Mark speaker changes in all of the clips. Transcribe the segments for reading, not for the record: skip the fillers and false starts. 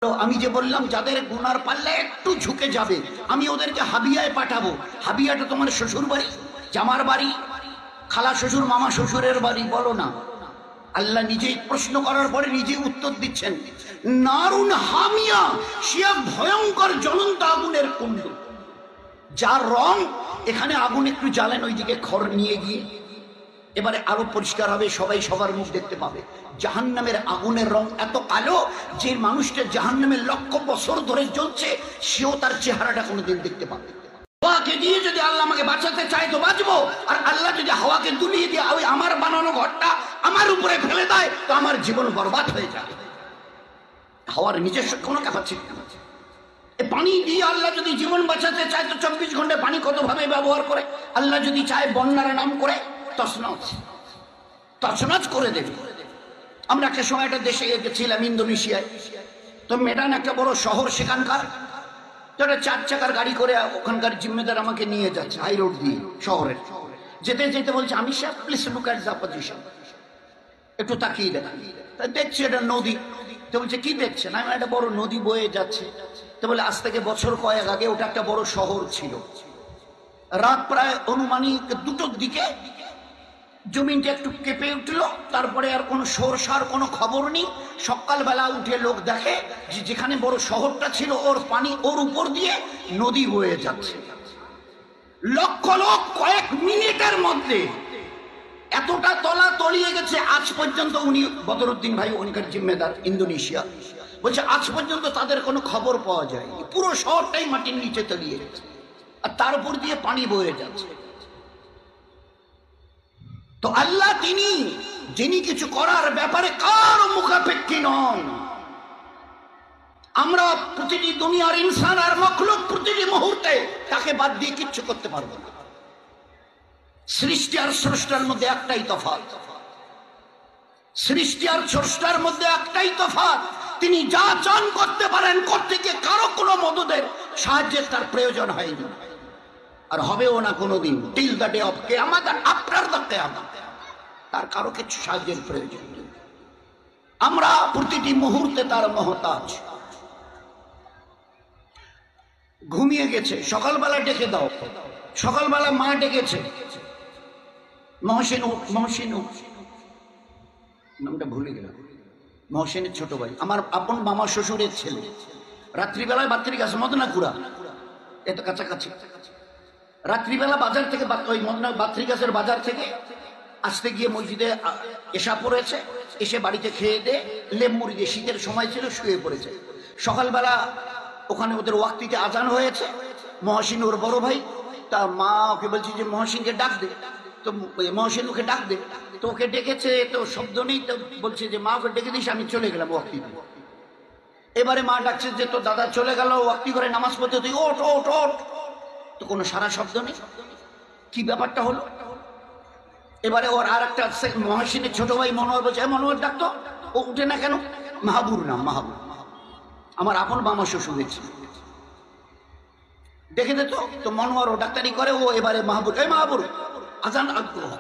Speaker 1: আমি যে বললাম যাদের গুনার পাল্লা একটু ঝুঁকে যাবে আমি ওদেরকে হাবিয়ায় পাঠাবো। হাবিয়াটা তোমার শ্বশুর বাড়ি, জামার বাড়ি, খালা শ্বশুর, মামা শ্বশুরের বাড়ি? বলো না। আল্লাহ নিজেই প্রশ্ন করার পরে নিজেই উত্তর দিচ্ছেন, নারুন হামিয়া, সে ভয়ঙ্কর জ্বলন্ত আগুনের কুণ্ড, যার রং এখানে আগুন একটু জ্বালেন, ওইদিকে খড় নিয়ে গিয়ে এবারে আরো পরিষ্কার হবে, সবাই সবার মুখ দেখতে পাবে। জাহান্নামের আগুনের রং এত কালো যে মানুষটা জাহান্নামের লক্ষ বছর ধরে জ্বলছে সেও তার চেহারাটা কোনোদিন দেখতে পাবে। হাওয়াকে দিয়ে যদি আল্লাহ আমাকে বাঁচাতে চায় তো বাঁচবো, আর আল্লাহ যদি হাওয়াকে দুলিয়ে দিয়ে ওই আমার বানানো ঘরটা আমার উপরে ফেলে দেয় তো আমার জীবন বরবাদ হয়ে যাবে। হাওয়ার নিজস্ব কোনো ক্যাপাসিটি নেই। পানি দিয়ে আল্লাহ যদি জীবন বাঁচাতে চায় তো 24 ঘন্টায় পানি কতভাবে ব্যবহার করে। আল্লাহ যদি চায় বন্যার নাম করে তছনছ করে দেবে। আমরা একটা সময় একটা দেশে গেছিলাম, ইন্দোনেশিয়ায়। তো মেডান একটা বড় শহর, সেখানকার তো একটা 4 চাকার গাড়ি করে ওখানকার জিম্মেদার আমাকে নিয়ে যাচ্ছে হাই রোড দিয়ে শহরের। যেতে যেতে বলছে, আমি সাহেব please look at the position, একটু তাকিয়ে দেখেন। তাই দেখছি এটা নদী। তো বলছে কি দেখছেন? আমি একটা বড় নদী বয়ে যাচ্ছে। তো বলে আজ থেকে বছর কয়েক আগে ওটা একটা বড় শহর ছিল। রাত প্রায় অনুমানিক 2টোর দিকে জমিনটা একটু কেঁপে উঠলো, তারপরে আর কোনো সরসার কোনো খবর নেই। সকালবেলা উঠে লোক দেখে যে যেখানে বড় শহরটা ছিল ওর পানি ওর উপর দিয়ে নদী বয়ে যাচ্ছে। লক্ষ লোক কয়েক মিনিটের মধ্যে এতটা তলা তলিয়ে গেছে। আজ পর্যন্ত উনি বদরুদ্দিন ভাই, উনিকার জিম্মেদার ইন্দোনেশিয়া, বলছে আজ পর্যন্ত তাদের কোনো খবর পাওয়া যায়। পুরো শহরটাই মাটির নিচে তলিয়ে গেছে আর তার উপর দিয়ে পানি বয়ে যাচ্ছে। তো আল্লাহ যিনি কিছু করার ব্যাপারে কারো মুখাপেক্ষী নন। আমরা প্রতিটি দুনিয়ার ইনসান আর মখলুক প্রতিটি মুহূর্তে তাকে বাদ দিয়ে কিচ্ছু করতে পারবো না। সৃষ্টি আর স্রষ্টার মধ্যে একটাই তফাৎ, সৃষ্টি আর স্রষ্টার মধ্যে একটাই তফাৎ, তিনি যা চান করতে পারেন, করতে গিয়ে কারো কোনো মদদের সাহায্যের তার প্রয়োজন হয়নি আর হবেও না কোনোদিন। টিল দ্য ডে অফ কিয়ামত আর আফটার দ্য কিয়ামত তার কারো কিছু সাহায্যের প্রয়োজন নেই। আমরা প্রতিটি মুহূর্তে তার মহতাজ। ঘুমিয়ে গেছে, সকালবেলা ডেকে দাও। সকালবেলা মা ডেকেছে, মহসিন নামটা ভুলে গেলাম, মহসিনের ছোট ভাই, আমার আপন মামা শ্বশুরের ছেলে। রাত্রিবেলায় বাত্রি গাছ, মদনাকুড়া, এত কাছাকাছি। রাত্রিবেলা বাজার থেকে ওই বাত্রি গাছের বাজার থেকে আসতে গিয়ে মসজিদে এসা পড়েছে। এসে বাড়িতে খেয়ে দিয়ে লেপ মুড়ি দিয়ে, শীতের সময় ছিল, শুয়ে পড়েছে। সকালবেলা ওখানে ওদের ওয়াক্তিতে আজান হয়েছে। মহসিন ওর বড় ভাই, তা মা ওকে বলছে যে মহসিনকে ডাক দে। তো মহসিন ওকে ডাক দে, তো ওকে ডেকেছে, তো শব্দ নেই। তো বলছে যে মা ওকে ডেকে দিস, আমি চলে গেলাম ওয়াক্তিতে। এবারে মা ডাকছে যে তো দাদা চলে গেল ওয়াক্তি করে নামাজ পড়তে, তুই ওঠ ওঠ ওঠ। তো কোনো সারা শব্দ নেই। কি ব্যাপারটা হলো? এবারে ওর আর একটা মহসিনের ছোট ভাই মনোহর বলছে, মনোহর ডাকতো, ও উঠে না কেন? মাহাবুর নাম, মাহাবুর, আমার আপন মামা শ্বশুর হয়েছে, দেখে দে। তো মনোহর ও ডাক্তারি করে, ও এবারে মাহাবুর, এই মাহাবুর আজান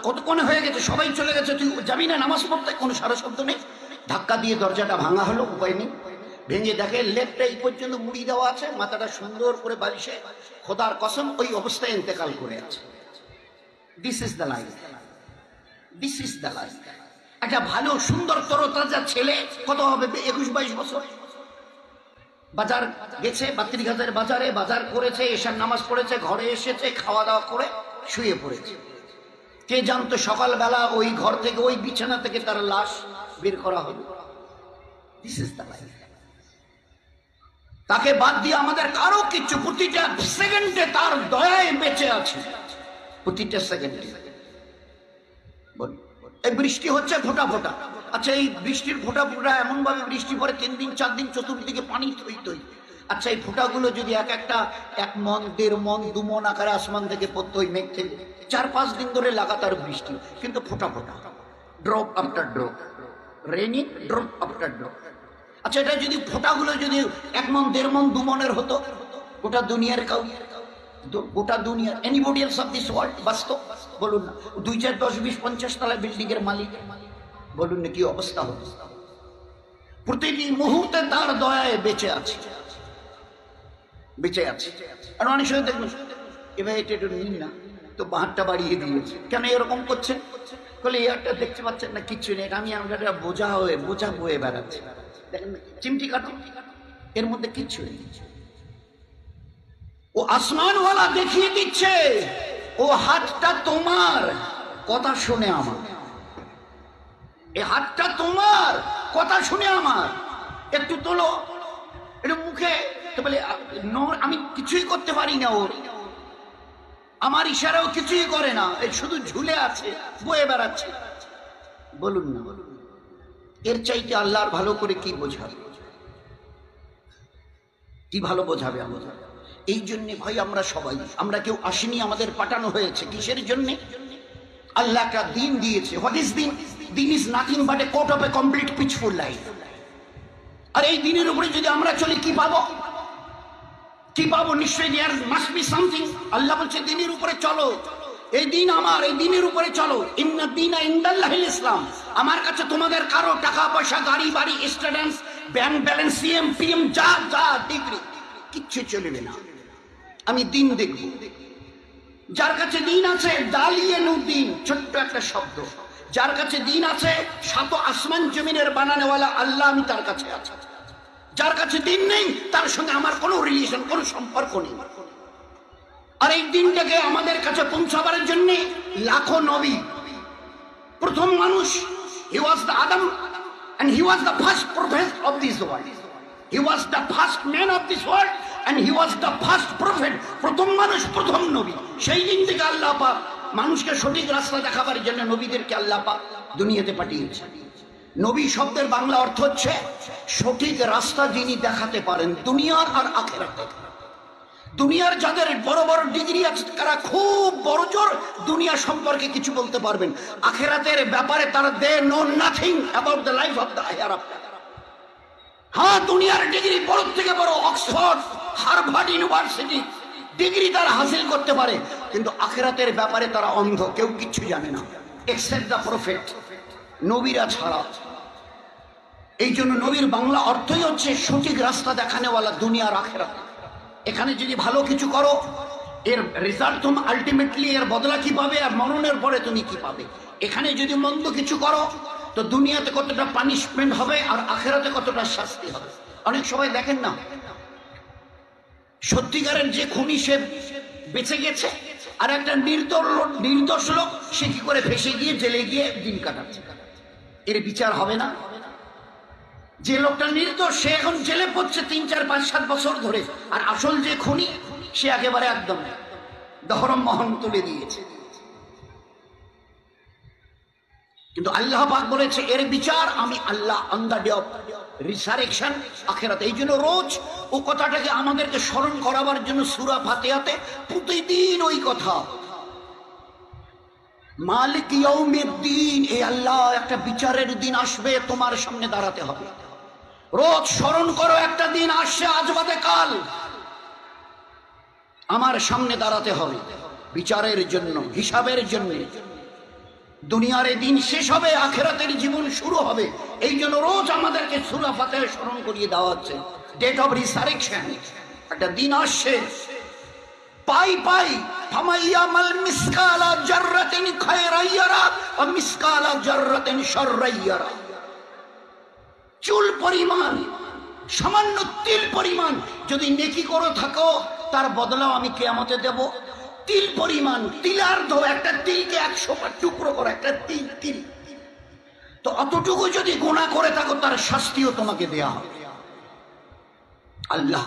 Speaker 1: কতক্ষণে হয়ে গেছে, সবাই চলে গেছে, তুই যাবি না নামাজ পড়তে? কোনো সারা শব্দ নেই। ধাক্কা দিয়ে দরজাটা ভাঙা হলো, উপায় নেই। ভেঙে দেখে লেপটা এই পর্যন্ত মুড়ি দেওয়া আছে, মাথাটা সুন্দর করে বালিশে, খোদার কসম ওই অবস্থায় ইন্তেকাল করে আছে। This is the life, this is the life. একটা ভালো সুন্দর তরতাজা ছেলে, কত হবে 21-22 বছর, বাজার গেছে, বাত্রি গাছের বাজারে বাজার করেছে, এশার নামাজ পড়েছে, ঘরে এসেছে, খাওয়া দাওয়া করে শুয়ে পড়েছে। কে জানতো সকালবেলা ওই ঘর থেকে, ওই বিছানা থেকে তার লাশ বের করা হবে। This is the life. তাকে বাদ দিয়ে আমাদের কারো কিচ্ছু, প্রতিটা সেকেন্ডে তার দয়ায় বেঁচে আছে, প্রতিটা সেকেন্ডে। এই বৃষ্টি হচ্ছে ফোঁটা ফোঁটা। আচ্ছা, এই বৃষ্টির ফোঁটা ফোঁটা এমন ভাবে বৃষ্টি পরে 3 দিন 4 দিন চতুর্দিকে পানি থই থই। আচ্ছা, এই ফোঁটাগুলো যদি এক একটা 1 মন 1.5 মন 2 মন আকারে আসমান থেকে পড়তো, ওই মেঘ থেকে 4-5 দিন ধরে লাগাতার বৃষ্টি, কিন্তু ফোঁটা ফোঁটা, drop after drop, raining drop after drop. আচ্ছা, এটা যদি ফোঁটাগুলো যদি 1 মন 1.5 মন 2 মনের হতো, গোটা দুনিয়ার গোটা দুনিয়ার anybody else of this world বাঁচত? বলুন না। 2, 4, 10, 20, 50 তলা বিল্ডিং এর মালিক, বলুন না কি অবস্থা হতো? প্রতিটি মুহূর্তে তার দয়ায় বেঁচে আছে, বেঁচে আছে। আর অনেক সময় দেখবেন এবার এটা একটু নিন না, তো বাঁটটা বাড়িয়ে দিয়েছে, কেন এরকম করছেন? বলে ইয়ারটা দেখতে পাচ্ছেন না, কিচ্ছু নেই, আমি আমাদের বোঝা বয়ে বেড়াচ্ছি, দেখেন চিমটি কাটো, এর মধ্যে কিচ্ছু নেই। ও আসমানওয়ালা দেখিয়ে দিচ্ছে ও হাতটা তোমার, কথা শুনে আমার, এই হাতটা তোমার, কথা শুনে আমার, একটু তোলো, একটু মুখে তো বলে আমি কিছুই করতে পারি না, ওর আমার ইশারাও কিছুই করে না, এই শুধু ঝুলে আছে, বয়ে বেড়াচ্ছে। বলুন না, এর চাইতে আল্লাহর ভালো করে কি বোঝাবে, কি ভালো বোঝাবে আমাদের? এই জন্যে ভাই আমরা সবাই, আমরা কেউ আসিনি, আমাদের পাঠানো হয়েছে কিসের জন্যে? আল্লাহ একটা দিন দিয়েছে। হোয়াট ইজ দিন? দিন is nothing but a code of a complete peaceful life. আর এই দিনের উপরে যদি আমরা চলি কি পাবো? কি পাবো? নিশ্চয়ই দেয়ার মাস্ট বি সামথিং। আল্লাহ বলছে দিনের উপরে চলো, এই দিন আমার, এই দিনের উপরে চলো। ইন্না দীনা ইনদাল্লাহিল ইসলাম। আমার কাছে তোমাদের কারো টাকা পয়সা, গাড়ি বাড়ি, students, bank balance, CM PM, যা যা ডিগ্রি, কিচ্ছু চলবে না, আমি দিন দেখব। যার কাছে দিন আছে, দালিয়ে নুদ্দিন, ছোট্ট একটা শব্দ, যার কাছে দিন আছে, সাত আসমান জমিনের বানানোওয়ালা আল্লাহ, আমি তার কাছে আছি। যার কাছে দিন নেই, তার সঙ্গে আমার কোনো রিলেশন, কোনো সম্পর্ক নেই। আর এই দিনটাকে আমাদের কাছে পৌঁছাবার জন্য লাখো নবী। প্রথম মানুষ, he was the Adam and he was the first prophet of this world. He was the first man of this world and he was the first prophet. প্রথম মানুষ, প্রথম নবী। সেই দিন থেকে আল্লাহ পাক মানুষকে সঠিক রাস্তা দেখাবার জন্য নবীদেরকে আল্লাহ পাক দুনিয়াতে পাঠিয়েছে। নবী শব্দের বাংলা অর্থ হচ্ছে সঠিক রাস্তা যিনি দেখাতে পারেন, দুনিয়ার আর আখিরাতে। দুনিয়ার যাদের বড় বড় ডিগ্রি আছে তারা খুব বড় জোর দুনিয়া সম্পর্কে কিছু বলতে পারবেন, আখিরাতের ব্যাপারে তারা they know nothing about the life of the hereafter. হ্যাঁ, দুনিয়ার ডিগ্রি বড় থেকে বড়, অক্সফোর্ড, হার্ভার্ড ইউনিভার্সিটি ডিগ্রি তারা হাসিল করতে পারে, কিন্তু আখিরাতের ব্যাপারে তারা অন্ধ, কেউ কিচ্ছু জানে না এক্সেপ্ট দ্য প্রফেট, নবীরা ছাড়া। এই জন্য নবীর বাংলা অর্থই হচ্ছে সঠিক রাস্তা দেখানেওয়ালা দুনিয়ার আখিরাতে। এখানে যদি ভালো কিছু করো, এর রেজাল্ট তুমি আলটিমেটলি এর বদলা কি পাবে, আর মরণের পরে তুমি কি পাবে। এখানে যদি মন্দ কিছু করো তো দুনিয়াতে কতটা পানিশমেন্ট হবে আর আখিরাতে কতটা শাস্তি হবে। অনেক সময় দেখেন না, সত্যিকারের যে খুনি সে বেঁচে গেছে, আর একটা নির্দোষ লোক সে কি করে ফেঁসে গিয়ে জেলে গিয়ে দিন কাটাচ্ছে, এর বিচার হবে না? যে লোকটা নির্দোষ সে এখন জেলে পড়ছে 3, 4, 5, 7 বছর ধরে, আর আসল যে খুনি সে একেবারে একদম দহরম মহন তুলে দিয়েছে। কিন্তু আল্লাহ পাক বলেছে এর বিচার আমি Allah on the day of resurrection, আখিরাতে। এই জন্য রোজ ও কথাটাকে আমাদেরকে স্মরণ করাবার জন্য সূরা ফাতিহাতে প্রতিদিন ওই কথা, মালিক ইয়াউমিদ্দিন, এই আল্লাহ একটা বিচারের দিন আসবে, তোমার সামনে দাঁড়াতে হবে। রোজ স্মরণ করো, একটা দিন আসছে আজ বাদে কাল, আমার সামনে দাঁড়াতে হবে বিচারের জন্য, হিসাবের জন্য। দুনিয়ার এই দিন শেষ হবে, আখিরাতের জীবন শুরু হবে। এই জন্য রোজ আমাদেরকে সূরা ফাতিহা স্মরণ করিয়ে দেওয়া হচ্ছে, ডেট অফ রিসারেকশন, একটা দিন আসছে। পাই পাই ফামাইয়ামাল মিসকালা জাররাতিন খায়রান ইয়ারা ওয়া মিসকালা জাররাতিন শাররান ইয়ারা। চুল পরিমাণ, সামান্য তিল পরিমাণ যদি নেকি করে থাকো, তার বদলাও আমি কিয়ামতে দেব। তিল পরিমাণ, তিলার্ধ, একটা তিলকে 100 টুকরো করে একটা তিল, তো অতটুকু যদি গুনাহ করে থাকো তার শাস্তিও তোমাকে দেয়া হবে। আল্লাহ,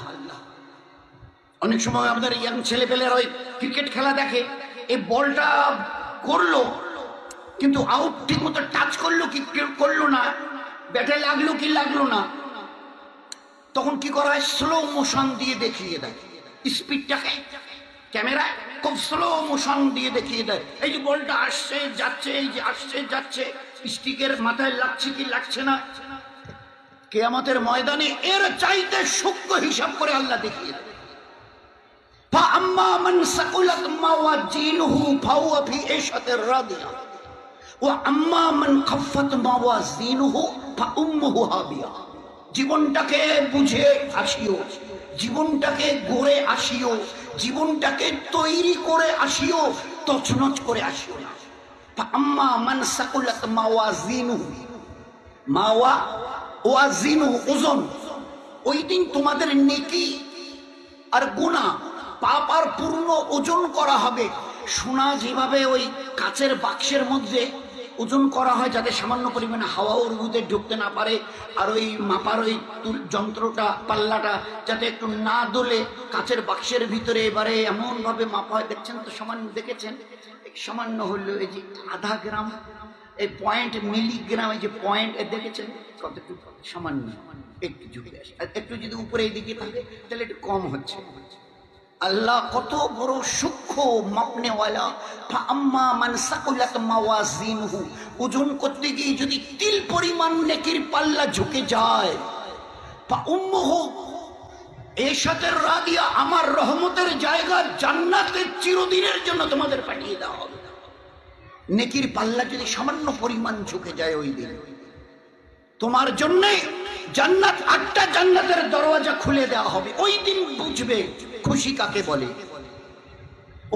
Speaker 1: অনেক সময় আমাদের ইয়াং ছেলেপেলেরা ওই ক্রিকেট খেলা দেখে, এই বলটা করলো কিন্তু আউট ঠিক মতো টাচ করলো কি করলো না, ব্যাটে লাগলো কি লাগলো না, তখন কি করা হয়, স্লো মোশন দিয়ে দেখিয়ে দেয়, স্পিডটাকে ক্যামেরায় খুব স্লো মোশন দিয়ে দেখিয়ে দেয়। এই যে বলটা আসছে যাচ্ছে, এই যে আসছে যাচ্ছে, স্টিকের মাথায় লাগছে কি লাগছে না। কিয়ামতের ময়দানে এর চাইতে সূক্ষ্ম হিসাব করে আল্লাহ দেখিয়ে দেয়। فأما من ثقلت موازينه فهو في عيشة راضية وأما من خفت موازينه فأمه هاوية। জীবনটাকে বুঝে আসিও, জীবনটাকে গড়ে আসিও, জীবনটাকে তৈরি করে আসিও, তছনছ করে আসিও না। আম্মা মান সাকুলাত মাওয়াজিনুহু, মাওয়াজিনুহু ওজন, ওই দিন তোমাদের নেকি আর গুনাহ পাপ আর পূর্ণ ওজন করা হবে। সোনা যেভাবে ওই কাচের বাক্সের মধ্যে ওজন করা হয় যাতে সামান্য পরিমাণে হাওয়া ওর মধ্যে ঢুকতে না পারে, আর ওই মাপার ওই যন্ত্রটা পাল্লাটা যাতে একটু না দোলে কাচের বাক্সের ভিতরে এবারে এমন ভাবে মাপা হয়। দেখছেন তো, সামান্য দেখেছেন, সামান্য হলো এই যে আধা গ্রাম, এই পয়েন্ট মিলিগ্রাম, এই যে পয়েন্ট দেখেছেন কতটুকু, সামান্য একটু ঝুঁকে আসে, একটু যদি উপরে এদিকে থাকে তাহলে একটু কম হচ্ছে। আল্লাহ কত বড় সূক্ষ্ম মাপনেওয়ালা। আম্মা মান সাকুলাত মাওয়াজিনুহু, ওজন করতে গিয়ে যদি তিল পরিমাণ নেকির পাল্লা ঝুঁকে যায়, উম্মুহু, এর সাথে রাদিয়া, আমার রহমতের জায়গা জান্নাতের চিরদিনের জন্য তোমাদের পাঠিয়ে দেওয়া হবে। নেকির পাল্লা যদি সামান্য পরিমাণ ঝুঁকে যায়, ওই দিন তোমার জন্য জান্নাত, 8টা জান্নাতের দরওয়াজা খুলে দেওয়া হবে। ওই দিন বুঝবে খুশি কাকে বলে।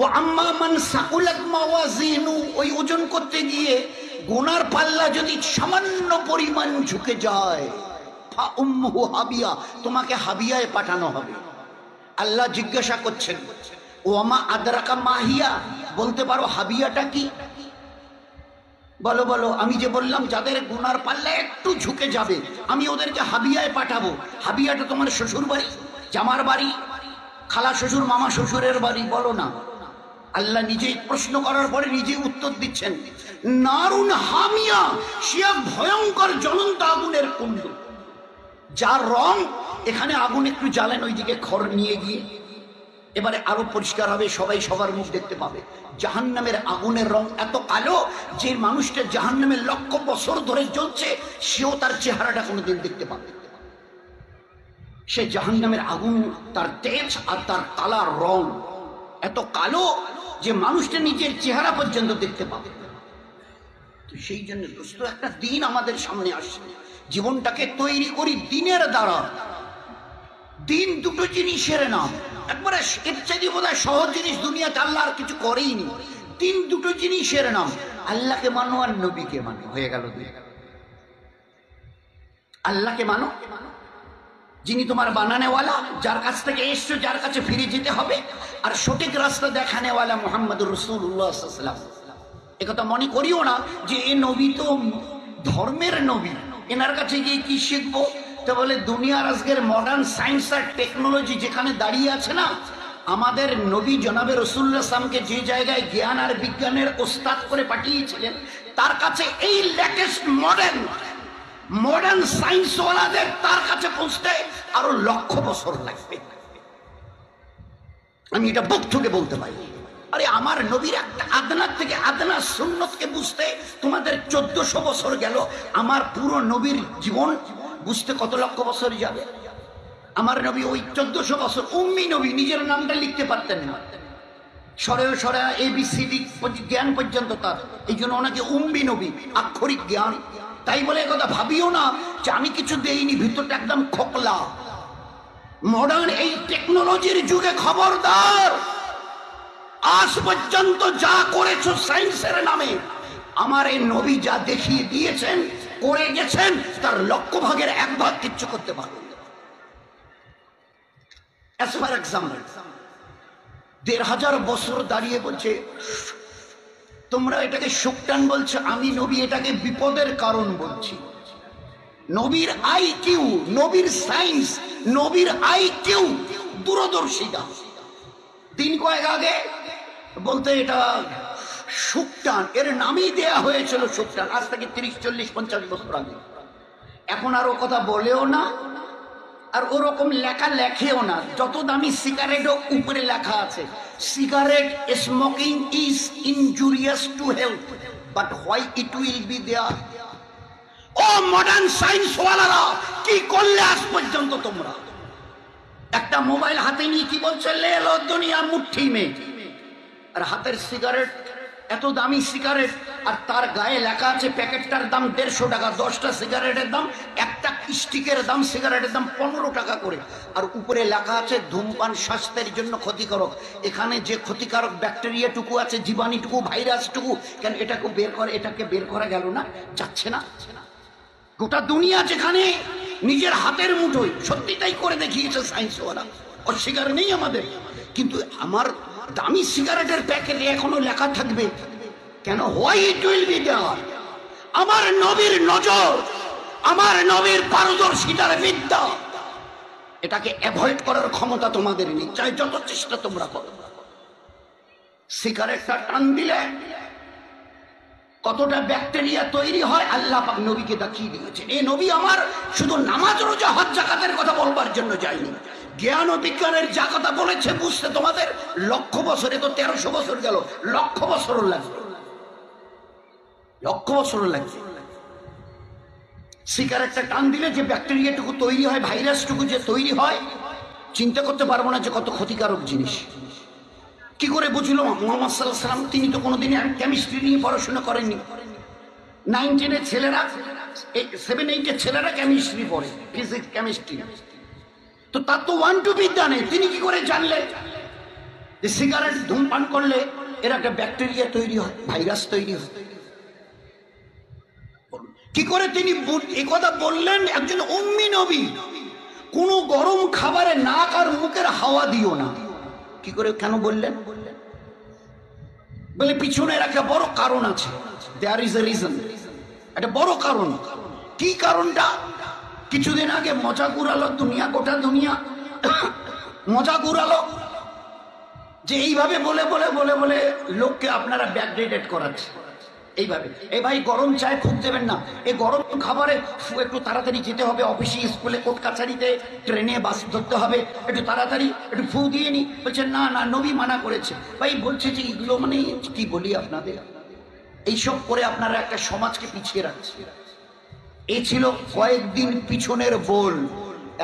Speaker 1: ও আম্মা মান সাকুলাত মাওয়াজিনু, ওই ওজন করতে গিয়ে গুনার পাল্লা যদি সামান্য পরিমাণ ঝুঁকে যায়, ফা উম্মুহু হাবিয়া, তোমাকে হাবিয়ায় পাঠানো হবে। আল্লাহ জিজ্ঞাসা করছেন, ওয়ামা আদরাকা মাহিয়া, বলতে পারো হাবিয়াটা কি? বলো বলো। আমি যে বললাম যাদের গুনার পাল্লা একটু ঝুঁকে যাবে আমি ওদেরকে হাবিয়ায় পাঠাবো। হাবিয়াটা তোমার শ্বশুর বাড়ি, জামার বাড়ি, খালা শ্বশুর, মামা শ্বশুরের বাড়ি? বলো না। আল্লাহ নিজেই প্রশ্ন করার পরে নিজেই উত্তর দিচ্ছেন, নারুন হামিয়া, সে ভয়ঙ্কর জ্বলন্ত আগুনের কুণ্ড, যার রং, এখানে আগুন একটু জ্বালেন, ওইদিকে খড় নিয়ে গিয়ে এবারে আরো পরিষ্কার হবে, সবাই সবার মুখ দেখতে পাবে। জাহান্নামের আগুনের রং এত কালো যে মানুষটা জাহান্নামের লক্ষ বছর ধরে জ্বলছে সেও তার চেহারাটা কোনোদিন দেখতে পাবে। সে জাহান্নামের আগুন, তার তেজ আর তার কালার রং এত কালো যে মানুষটা নিজের চেহারা পর্যন্ত দেখতে পাবে। তো সেই জন্য দোস্ত, একটা দিন আমাদের সামনে আসছে, জীবনটাকে তৈরি করি দিনের দ্বারা। দিন দুটো জিনিসের নাম, একবারে এর চাইতে বোধহয় সহজ জিনিস দুনিয়াতে আল্লাহ আর কিছু করেইনি। দিন দুটো জিনিসের নাম, আল্লাহকে মানো আর নবীকে মানো, হয়ে গেল দুই। আল্লাহকে মানো, যিনি তোমার বানানেওয়ালা, যার কাছ থেকে এসছো, যার কাছে ফিরে যেতে হবে, আর সঠিক রাস্তা দেখানেওয়ালা মুহাম্মদুর রাসূলুল্লাহ সাল্লাল্লাহু আলাইহি ওয়াসাল্লাম। একথা মনে করিও না যে এ নবী তো ধর্মের নবী, এনার কাছে গিয়ে কি শিখবো। তো বলে দুনিয়ার আজকের মডার্ন সায়েন্স আর টেকনোলজি যেখানে দাঁড়িয়ে আছে না, আমাদের নবী জনাবে রাসূলুল্লাহ সাল্লামকে যে জায়গায় জ্ঞান আর বিজ্ঞানের ওস্তাদ করে পাঠিয়েছিলেন, তার কাছে এই লেটেস্ট মডার্ন সায়েন্স ওয়ালাদের তার কাছে পৌঁছতে আরো লক্ষ বছর লাগবে। আমি এটা বুক থেকে বলতে পারি। আরে আমার নবীর একটা আদনার থেকে আদনা সুন্নতকে বুঝতে তোমাদের 1400 বছর গেল, আমার পুরো নবীর জীবন বুঝতে কত লক্ষ বছর যাবে। আমার নবী ওই 1400 বছর উম্মি নবী, নিজের নামটা লিখতে পারতেন না, সরে ABCD জ্ঞান পর্যন্ত তার, এই জন্য ওনাকে উম্মি নবী, আক্ষরিক জ্ঞান। তাই বলে একথা ভাবিও না যে আমি কিছু দেইনি, ভিতরটা একদম খোকলা। মডার্ন এই টেকনোলজির যুগে খবরদার, আজ পর্যন্ত যা করেছো সায়েন্সের নামে, আমার এই নবী যা দেখিয়ে দিয়েছেন, করে গেছেন, তার লক্ষ ভাগের 1 ভাগ কিচ্ছু করতে পারবে না। As for example, 1500 বছর দাঁড়িয়ে বলছে তোমরা এটাকে শোকটান বলছো, আমি নবী এটাকে বিপদের কারণ বলছি। নবীর IQ, নবীর সায়েন্স, নবীর IQ, দূরদর্শিতা। দিন কয়েক আগে বলতে এটা শোকটান, এর নামই দেয়া হয়েছিল শোকটান, আজ থেকে 30, 40, 50 বছর আগে। এখন আর ও কথা বলেও না, আর ওরকম লেখা লেখেও না। যত দামি সিগারেটও উপরে লেখা আছে, cigarette smoking is injurious to health, but why it will be there. ও মডার্ন সায়েন্স ওয়ালারা, কি করলে আজ পর্যন্ত তোমরা? একটা মোবাইল হাতে নিয়ে কি বলছে, লে লো দুনিয়া মুঠি মে, আর হাতের সিগারেট এত দামি সিগারেট, আর তার গায়ে লেখা আছে প্যাকেটটার দাম 150 টাকা, 10টা সিগারেটের দাম, একটা স্টিকের দাম, সিগারেটের দাম 15 টাকা করে, আর উপরে লেখা আছে ধূমপান স্বাস্থ্যের জন্য ক্ষতিকারক। এখানে যে ক্ষতিকারক ব্যাকটেরিয়াটুকু আছে, জীবাণুটুকু, ভাইরাসটুকু, কেন এটাকে বের করে, এটাকে বের করা গেল না? যাচ্ছে না? গোটা দুনিয়া যেখানে নিজের হাতের মুঠোয়, সত্যি তাই করে দেখিয়েছে সায়েন্সওয়ালা, অস্বীকার নেই আমাদের। কিন্তু আমার দামি সিগারেটের প্যাকেটে এখনো লেখা থাকবে কেন? Why it will be there? আমার নবীর নজর, আমার নবীর পারদর্শিতার বিদ্যা, এটাকে অ্যাভয়েড করার ক্ষমতা তোমাদের নেই, চাই যত চেষ্টা তোমরা করো। সিগারেটটা টান দিলে কতটা ব্যাকটেরিয়া তৈরি হয় আল্লাহ পাক নবীকে দেখিয়ে দিয়েছেন। এই নবী আমার শুধু নামাজ, রোজা, হজ, যাকাতের কথা বলবার জন্য যায়নি, জ্ঞান ও বিজ্ঞানের যা কথা বলেছে বুঝতে তোমাদের লক্ষ বছরে, তো 1300 বছর গেল, লক্ষ বছরও লাগবে, লক্ষ বছরও লাগবে। সিগারেটটা টান দিলে যে ব্যাকটেরিয়াটুকু তৈরি হয়, ভাইরাসটুকু যে তৈরি হয়, চিন্তা করতে পারবো না যে কত ক্ষতিকারক জিনিস। কি করে বুঝলো মুহাম্মদ সাল্লাল্লাহু আলাইহি ওয়াসাল্লাম? তিনি তো কোনোদিন কেমিস্ট্রি নিয়ে পড়াশোনা করেননি। 9, 10 ছেলেরা, 7, 8 ছেলেরা কেমিস্ট্রি পড়ে, ফিজিক্স, কেমিস্ট্রি, তো তার তো 1, 2 বিদ্যা নেই। তিনি কি করে জানলেন যে সিগারেট ধূমপান করলে এর একটা ব্যাকটেরিয়া তৈরি হয়, ভাইরাস তৈরি হয়? কি করে তিনি এই কথা বললেন? একজন উম্মি নবী। কোন গরম খাবারে নাক আর মুখের হাওয়া দিও না। কি করে, কেন বললেন? বলে পিছনের একটা বড় কারণ আছে, দেয়ার ইজ এ রিজন, একটা বড় কারণ। কি কারণটা? কিছুদিন আগে মজা ঘুরালো দুনিয়া, গোটা দুনিয়া মজা ঘুরালো যে এইভাবে বলে বলে বলে বলে লোককে আপনারা ব্যাকডেটেড করাচ্ছে। এইভাবে, এই ভাই গরম চায় ফুক দেবেন না, এই গরম খাবারে একটু তাড়াতাড়ি যেতে হবে, অফিসে, স্কুলে, কোর্ট কাছারিতে, ট্রেনে, বাস ধরতে হবে, একটু তাড়াতাড়ি একটু ফু দিয়ে নি। বলছে না না, নবী মানা করেছে। ভাই বলছে যে এগুলো মানে কি বলি আপনাদের, এইসব করে আপনারা একটা সমাজকে পিছিয়ে রাখছে। এই ছিল কয়েকদিন পিছনের বল।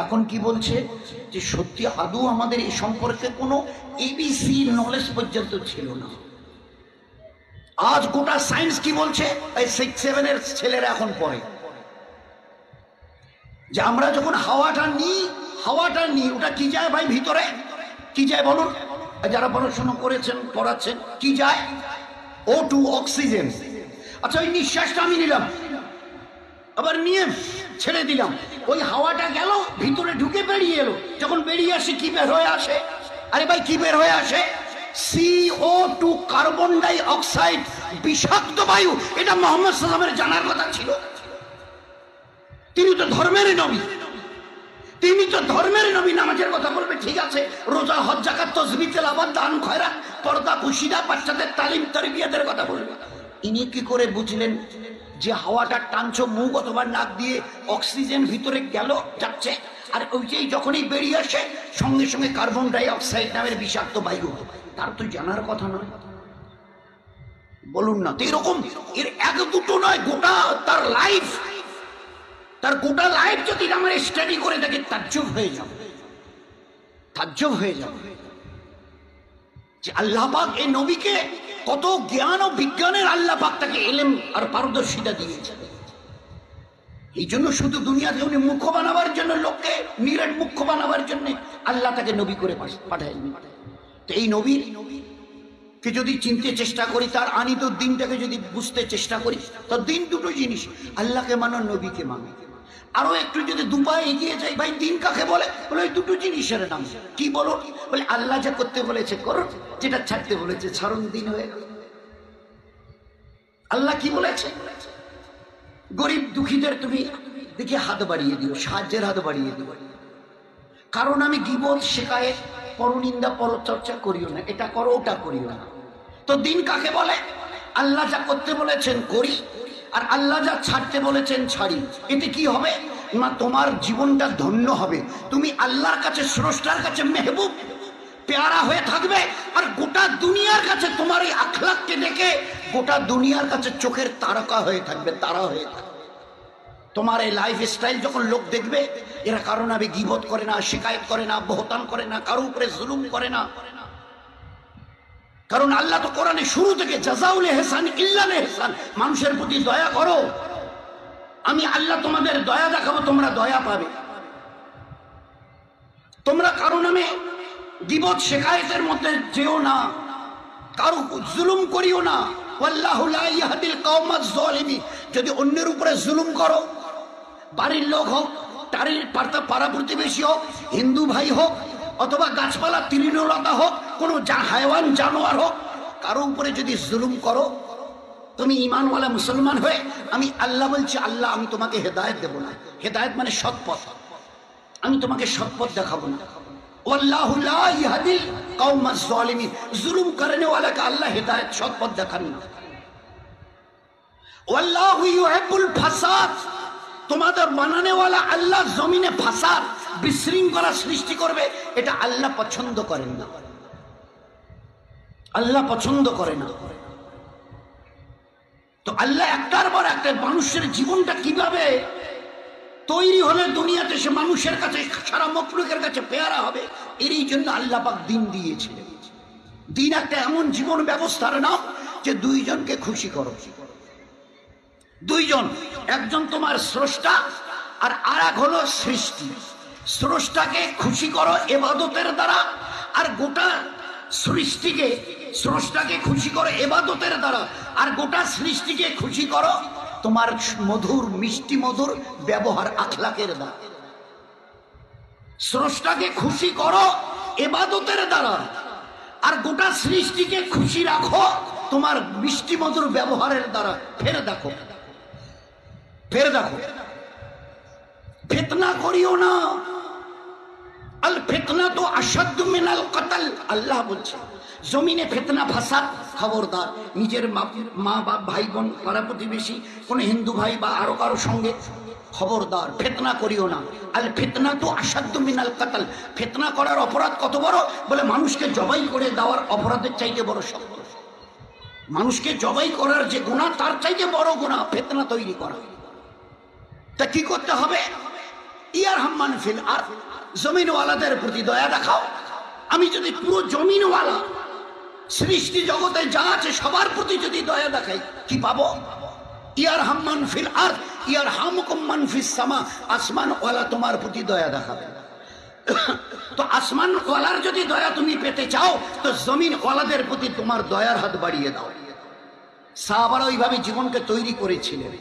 Speaker 1: এখন কি বলছে যে সত্যি আদৌ আমাদের এই সম্পর্কে কোনো এবিসি নলেজ পর্যন্ত ছিল না। আজ গোটা সায়েন্স কি বলছে, এই 6, 7 এর ছেলেরা এখন পড়ে যে আমরা যখন হাওয়াটা নিই ওটা কি যায় ভাই ভিতরে? কি যায় বলুন? যারা পড়াশোনা করেছেন, পড়াচ্ছেন, কি যায়? O2, oxygen. আচ্ছা, ওই নিঃশ্বাসটা আমি নিলাম, আবার নিয়ে ছেড়ে দিলাম, ওই হাওয়াটা গেল ভিতরে, ঢুকে বেরিয়ে এলো, যখন বেরিয়ে আসে কি বের হয়ে আসে? আরে ভাই কি বের হয়ে আসে? CO2, কার্বন ডাই অক্সাইড, বিষাক্ত বায়ু। এটা মুহাম্মদ সাল্লাল্লাহু আলাইহি ওয়াসাল্লামের জানার কথা ছিল। তিনি তো ধর্মের নবী, তিনি তো ধর্মের নবী। নামাজের কথা বলবে ঠিক আছে, রোজা, হজ, যাকাত, তাসবিহ, তেলাওয়াত, দান, খয়রাত, পর্দা, পুশিদা, বাচ্চাদের তালিম, তারবিয়াতের কথা বলবে। ইনি কি করে বুঝলেন যে হাওয়াটা টানছো মুখ অথবা নাক দিয়ে, অক্সিজেন ভিতরে গেল, যাচ্ছে, আর ওই যে যখনই বেরিয়ে আসে সঙ্গে সঙ্গে কার্বন ডাই অক্সাইড নামের বিষাক্ত বায়ু? তার তো জানার কথা নয়, বলুন না? তো এরকম এর এক দুটো নয়, গোটা তার লাইফ, তার গোটা লাইফ যদি আমরা স্টাডি করে দেখি, তাজ্জব হয়ে যাবে, তাজ্জব হয়ে যাবে যে আল্লাহ পাক এই নবীকে কত জ্ঞান ও বিজ্ঞানের আল্লাহ পাক তাকে ইলম আর পারদর্শিতা দিয়েছে। এই জন্য শুধু দুনিয়াতে উনি মুখ্য বানাবার জন্য, লোককে নিরেট মুখ্য বানাবার জন্য আল্লাহ তাকে নবী করে পাঠায়। তো এই নবীর কে যদি চিনতে চেষ্টা করি, তার আনিত দিনটাকে যদি বুঝতে চেষ্টা করি, তো দিন দুটো জিনিস, আল্লাহকে মানো, নবীকে মানো। আরো একটু যদি দুপায়ে এগিয়ে যাই, ভাই দিন কাকে বলে? বলে ওই দুটো জিনিসের নাম। কি বলো? বলে আল্লাহ যা করতে বলেছে করো, যেটা ছাড়তে বলেছে ছাড়ুন, দিন হয়ে গেল। আল্লাহ কি বলেছে? গরিব দুঃখীদের তুমি দেখে হাত বাড়িয়ে দিও, সাহায্যের হাত বাড়িয়ে দিও, কারণ আমি গীবত, শিকায়েত, পরনিন্দা, পরচর্চা করিও না, এটা করো, ওটা করিও না। তো দিন কাকে বলে? আল্লাহ যা করতে বলেছেন করি, আর আল্লাহ যা ছাড়তে বলেছেন ছাড়ি। এতে কি হবে না, তোমার জীবনটা ধন্য হবে, তুমি আল্লাহর কাছে, স্রষ্টার কাছে মেহবুব, পেয়ারা হয়ে থাকবে, আর গোটা দুনিয়ার কাছে তোমার এই আখলাককে দেখে গোটা দুনিয়ার কাছে চোখের তারকা হয়ে থাকবে, তারা হয়ে থাকবে। তোমার এই লাইফ স্টাইল যখন লোক দেখবে, এরা কারণ আমি গীবত করে না, শিকায়ত করে না, বহতান করে না, কারো উপরে জুলুম করে না, কারণ আল্লাহ তো কোরআনে শুরু থেকে জাযাউল ইহসান ইল্লাল ইহসান, মানুষের প্রতি দয়া করো, আমি আল্লাহ তোমাদের দয়া দেখাবো, তোমরা দয়া পাবে। তোমরা কারো নামে গীবত শিকায়েতের মধ্যে যেও না, কারো জুলুম করিও না। ওয়াল্লাহু লা ইয়াহদিল কওমাজ যালিমিন। যদি অন্যের উপরে জুলুম করো, বাড়ির লোক হোক, পাড়া প্রতিবেশী হোক, হিন্দু ভাই হোক, অথবা গাছপালা তৃণলতা হোক, কোনো হায়ওয়ান জানোয়ার হোক, কারো উপরে যদি জুলুম করো, তুমি ঈমানওয়ালা মুসলমান হয়ে, আমি আল্লাহ বলছি, আল্লাহ আমি তোমাকে হেদায়েত দেব না। হেদায়েত মানে সৎপথ, আমি তোমাকে সৎপথ দেখাবো না। ওয়াল্লাহু লা ইয়াহদিল কওমাজ যালিমিন। জুলুম করনে ওয়ালাকে আল্লাহ হেদায়েত সৎপথ দেখান না। ওয়াল্লাহু ইউহিব্বুল ফাসাদ। তোমাদের বানানেওয়ালা আল্লাহ জমিনে ফাসাদ, বিশৃঙ্খলা সৃষ্টি করবে, এটা আল্লাহ পছন্দ করেন না, আল্লাহ পছন্দ করে না। তো আল্লাহ একটার পর একটা মানুষের জীবনটা কিভাবে তৈরি হলে দুনিয়াতে সে মানুষের কাছে, সারা মখলুকের কাছে পেয়ারা হবে, এরই জন্য আল্লাহ পাক দিন দিয়েছিলেন। দিন একটা এমন জীবন ব্যবস্থার নাম যে দুইজনকে খুশি করো। দুইজন, একজন তোমার স্রষ্টা আর আরেক হলো সৃষ্টি। স্রষ্টাকে খুশি করো ইবাদতের দ্বারা, আর গোটা সৃষ্টিকে, স্রষ্টাকে খুশি করো ইবাদতের দ্বারা, আর গোটা সৃষ্টিকে খুশি করো তোমার মধুর মিষ্টি মধুর ব্যবহার আখলাকের দ্বারা। স্রষ্টাকে খুশি করো ইবাদতের দ্বারা, আর গোটা সৃষ্টিকে খুশি রাখো তোমার মিষ্টি মধুর ব্যবহারের দ্বারা। ফের দেখো, ফের দেখো, ফিতনা করিও না। আল ফিতনা তো আশাদ্দু মিনাল কতল। আল্লাহ বলছে জমিনে ফিতনা ফাসাদ, খবরদার। নিজের মা বাপ, ভাই বোন, পাড়া প্রতিবেশী, কোন হিন্দু ভাই বা আরো কারো সঙ্গে, খবরদার ফিতনা করিও না। আল ফিতনা তো আশাদ্দু মিনাল কতল। ফিতনা করার অপরাধ কত বড়? বলে মানুষকে জবাই করে দেওয়ার অপরাধের চাইতে বড় সব। মানুষকে জবাই করার যে গুনাহ, তার চাইতে বড় গুনাহ ফিতনা তৈরি করা। তা কি করতে হবে? ইয়ারহাম্মান ফিল আরদ। জমিনওয়ালাদের প্রতি দয়া দেখাও। আমি যদি পুরো জমিনওয়ালা সৃষ্টি জগতে যা আছে সবার প্রতি যদি দয়া দেখাই, কি পাবো? ইয়ারহাম্মান ফিল আরদ ইয়ারহামুকুম মান ফিস সামা। আসমানওয়ালা তোমার প্রতি দয়া দেখাবে। তো আসমানওয়ালার যদি দয়া তুমি পেতে চাও, তো জমিনওয়ালাদের প্রতি তোমার দয়ার হাত বাড়িয়ে দাও। সাহাবারা ওইভাবে জীবনকে তৈরি করেছিলেন।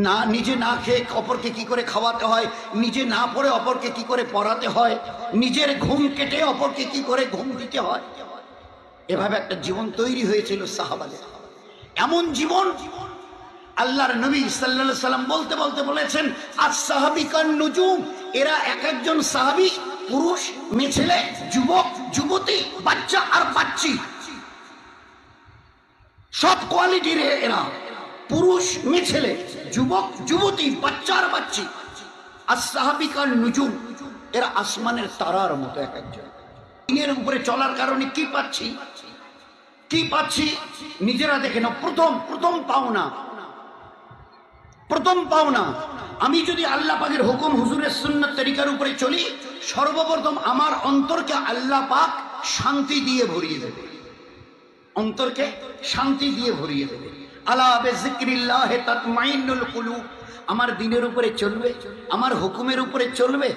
Speaker 1: না নিজে না খেয়ে অপরকে কি করে খাওয়াতে হয়, নিজে না পড়ে অপরকে কি করে পড়াতে হয়, নিজের ঘুম কেটে অপরকে কি করে ঘুম দিতে হয়, এভাবে একটা জীবন তৈরি হয়েছিল সাহাবাদের। এমন জীবন আল্লাহর নবী সাল্লাল্লাহু আলাইহি সাল্লাম বলতে বলতে বলেছেন, আস-সাহাবিকান নুজুম। এরা এক একজন সাহাবী, পুরুষ, মেয়ে ছেলে, যুবক, যুবতী, বাচ্চা আর বাচ্চি, সব কোয়ালিটির এরা। পুরুষ, মেয়ে ছেলে, যুবক, যুবতী, বাচ্চা আর বাচ্চি। আস-সাহাবিকান নুজুম, এরা আসমানের তারার মতো এক একজন। দিনের উপরে চলার কারণে কি পাচ্ছি, কি পাচ্ছি নিজেরা দেখে নাও। প্রথম পাওনা, প্রথম পাওনা, আমি যদি আল্লাহ পাকের হুকুম, হুজুরের সুন্নাত তরিকার উপরে চলি, সর্বপ্রথম আমার অন্তরকে আল্লাহ পাক শান্তি দিয়ে ভরিয়ে দেবে। অন্তরকে শান্তি দিয়ে ভরিয়ে দেবে। আলা বিযিকরিল্লাহি তাতমাইন্নুল কুলুব। আমার দ্বীনের উপরে চলবে, আমার হুকুমের উপরে চলবে।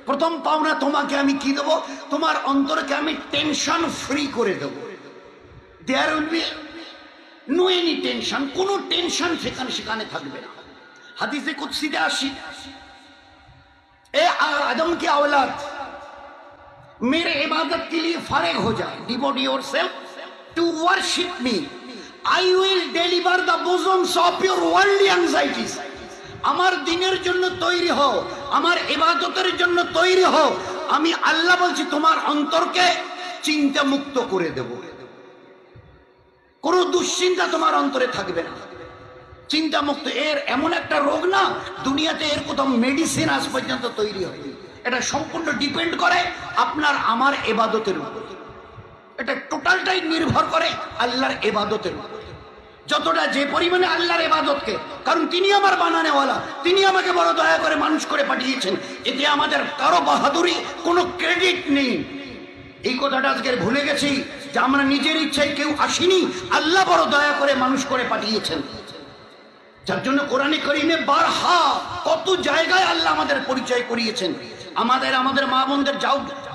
Speaker 1: প্রথম পাওনা তোমাকে আমি কি দেবো? তোমার অন্তরকে আমি টেনশন ফ্রি করে দেব। There will be no any tension. কোনো টেনশন সেখানে থাকবে না। হাদিসে কুদসিতে আসি, ए आदम के औलाद मेरे इबादत के लिए फारिग हो जाए, devote yourself to worship me, I will deliver the bosoms of your worldly anxieties. আমার দিনের জন্য তৈরি হও, আমার ইবাদতের জন্য তৈরি হও। আমি আল্লাহ বলছি তোমার অন্তরকে চিন্তা মুক্ত করে দেব। কোনো দুশ্চিন্তা তোমার অন্তরে থাকবে না, চিন্তা মুক্ত। এর এমন একটা রোগ না, দুনিয়াতে এর কোথাও মেডিসিন আজ পর্যন্ত তৈরি হয়নি। এটা সম্পূর্ণ ডিপেন্ড করে আপনার আমার ইবাদতের উপর। এটা টোটালটাই নির্ভর করে আল্লাহর ইবাদতের উপর। যতটা যে পরিমাণে আল্লাহর ইবাদতকে, কারণ তিনি আমার বানানেওয়ালা, তিনি আমাকে বড় দয়া করে মানুষ করে পাঠিয়েছেন। এতে আমাদের কারো বাহাদুরি, কোনো ক্রেডিট নেই। এই কথাটা আজকে ভুলে গেছি যে আমরা নিজের ইচ্ছায় কেউ আসিনি, আল্লাহ বড় দয়া করে মানুষ করে পাঠিয়েছেন। যার জন্য কোরআনে কারীমে বারহা কত জায়গায় আল্লাহ আমাদের পরিচয় করিয়েছেন। আমাদের মা বোনদের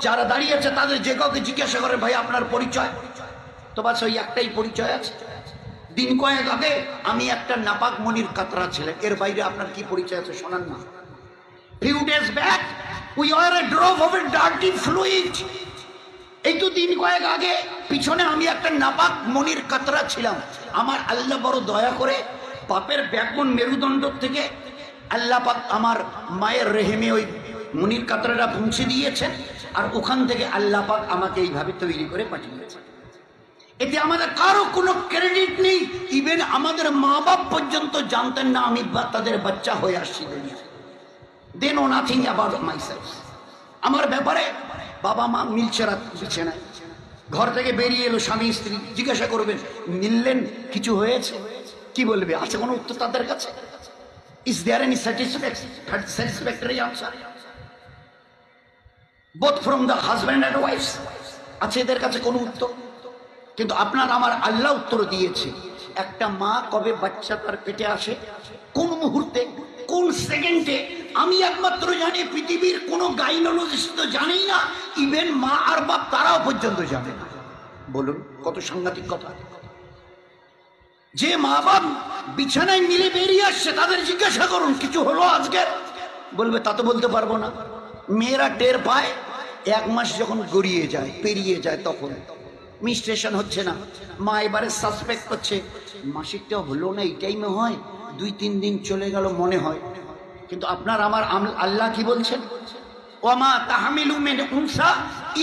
Speaker 1: যারা দাঁড়িয়ে আছে তাদের যে কাউকে জিজ্ঞাসা করে ভাই আপনার পরিচয়, তো বাস ওই একটাই পরিচয় আছে। দিন কয়েক আগে আমি একটা নাপাক মনির কাতরা ছিলেন, এর বাইরে আপনার কি পরিচয় আছে শোনান না। Few days back we were a drop of a dirty fluid. এই তো দিন কয়েক আগে পিছনে আমি একটা নাপাক মনির কাতরা ছিলাম। আমার আল্লাহ বড় দয়া করে পাপের ব্যাকবন মেরুদণ্ড থেকে আল্লাহ পাক আমার মায়ের রেহেমে ওই মনির কাতরাটা পৌঁছে দিয়েছেন, আর ওখান থেকে আল্লাহ পাক আমাকে এইভাবে তৈরি করে পাঠিয়েছেন। এতে আমাদের কারো কোনো ক্রেডিট নেই। ইভেন আমাদের মা বাপ পর্যন্ত জানতেন না আমি তাদের বাচ্চা হয়ে আসছি দুনিয়া। They know nothing about myself. আমার ব্যাপারে বাবা মা মিলছে রাত বিছানায়, ঘর থেকে বেরিয়ে এলো স্বামী স্ত্রী, জিজ্ঞাসা করবেন মিললেন, কিছু হয়েছে, কি বলবে? আছে কোনো উত্তর তাদের কাছে? Is there any satisfactory answer both from the husband and wives? আছে এদের কাছে কোনো উত্তর? কিন্তু আপনার আমার আল্লাহ উত্তর দিয়েছে। একটা মা কবে বাচ্চা তার পেটে আসে, কোন মুহূর্তে, কোন সেকেন্ডে, আমি একমাত্র জানি, পৃথিবীর কোনো গাইনোলজিস্ট তো জানেই না, ইভেন মা আর বাপ তারাও পর্যন্ত জানে না। বলুন কত সাংঘাতিক কথা। যে মা বাপ বিছানায় মিলে বেরিয়ে আসছে তাদের জিজ্ঞাসা করুন কিছু হলো আজকে, বলবে তা তো বলতে পারবো না। মেয়েরা টের পায় 1 মাস যখন গড়িয়ে যায়, পেরিয়ে যায়, তখন মিস্ট্রেশন হচ্ছে না, মা এবারে সাসপেক্ট করছে মাসিকটা হলো না, এই টাইমে হয়, 2-3 দিন চলে গেল মনে হয়। কিন্তু আপনার আমার আল্লাহ কি বলছেন? ওয়ামা তাহমিলু মিন উনসা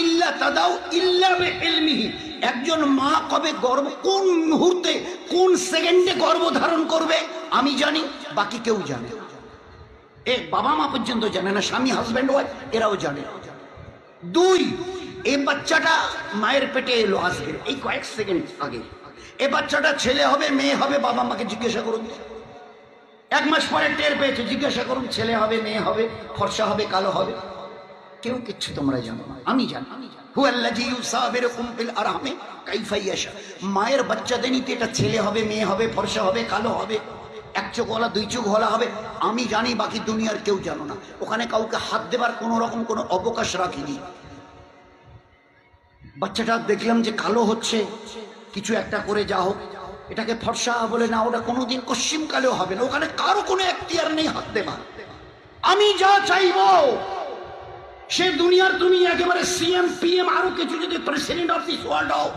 Speaker 1: ইল্লা তাদাউ ইল্লা বিইলমিহি। একজন মা কবে গর্ভ, কোন মুহূর্তে, কোন সেকেন্ডে গর্ভ ধারণ করবে আমি জানি, বাকি কেউ জানে না। বাবা মা পর্যন্ত জানে না, স্বামী হাজব্যান্ড ওয়াইফ এরাও জানে। 2, এই বাচ্চাটা মায়ের পেটে এলো আজকে এই কয়েক সেকেন্ড আগে, এ বাচ্চাটা ছেলে হবে মেয়ে হবে, বাবা মাকে জিজ্ঞাসা করুন। 1 মাস পরে টের পেয়েছে, জিজ্ঞাসা করুন ছেলে হবে মেয়ে হবে, ফর্সা হবে কালো হবে, কেউ কিচ্ছু তোমরা জানো না, আমি জানি। হুয়াল্লাযী ইউসাবিরুকুম ফিল আরহামি কাইফা ইয়াশা। মায়ের বাচ্চাদের নিতে এটা ছেলে হবে মেয়ে হবে, ফর্সা হবে কালো হবে, 1 চোখওয়ালা 2 চোখওয়ালা হবে, আমি জানি, বাকি দুনিয়ার কেউ জানো না। ওখানে কাউকে হাত দেবার কোনো রকম কোনো অবকাশ রাখিনি। বাচ্চাটা দেখলাম যে কালো হচ্ছে, কিছু একটা করে যা হোক এটাকে ফর্সা বলে না, ওটা কোনোদিন কশ্চিম কালেও হবে না, ওখানে কারো কোনো এখতিয়ার নেই হাত দেবার। আমি যা চাইবো সে দুনিয়ার, তুমি একেবারে সিএম পিএম আরো কিছু যদি প্রেসিডেন্ট অফ দিস ওয়ার্ল্ড হও,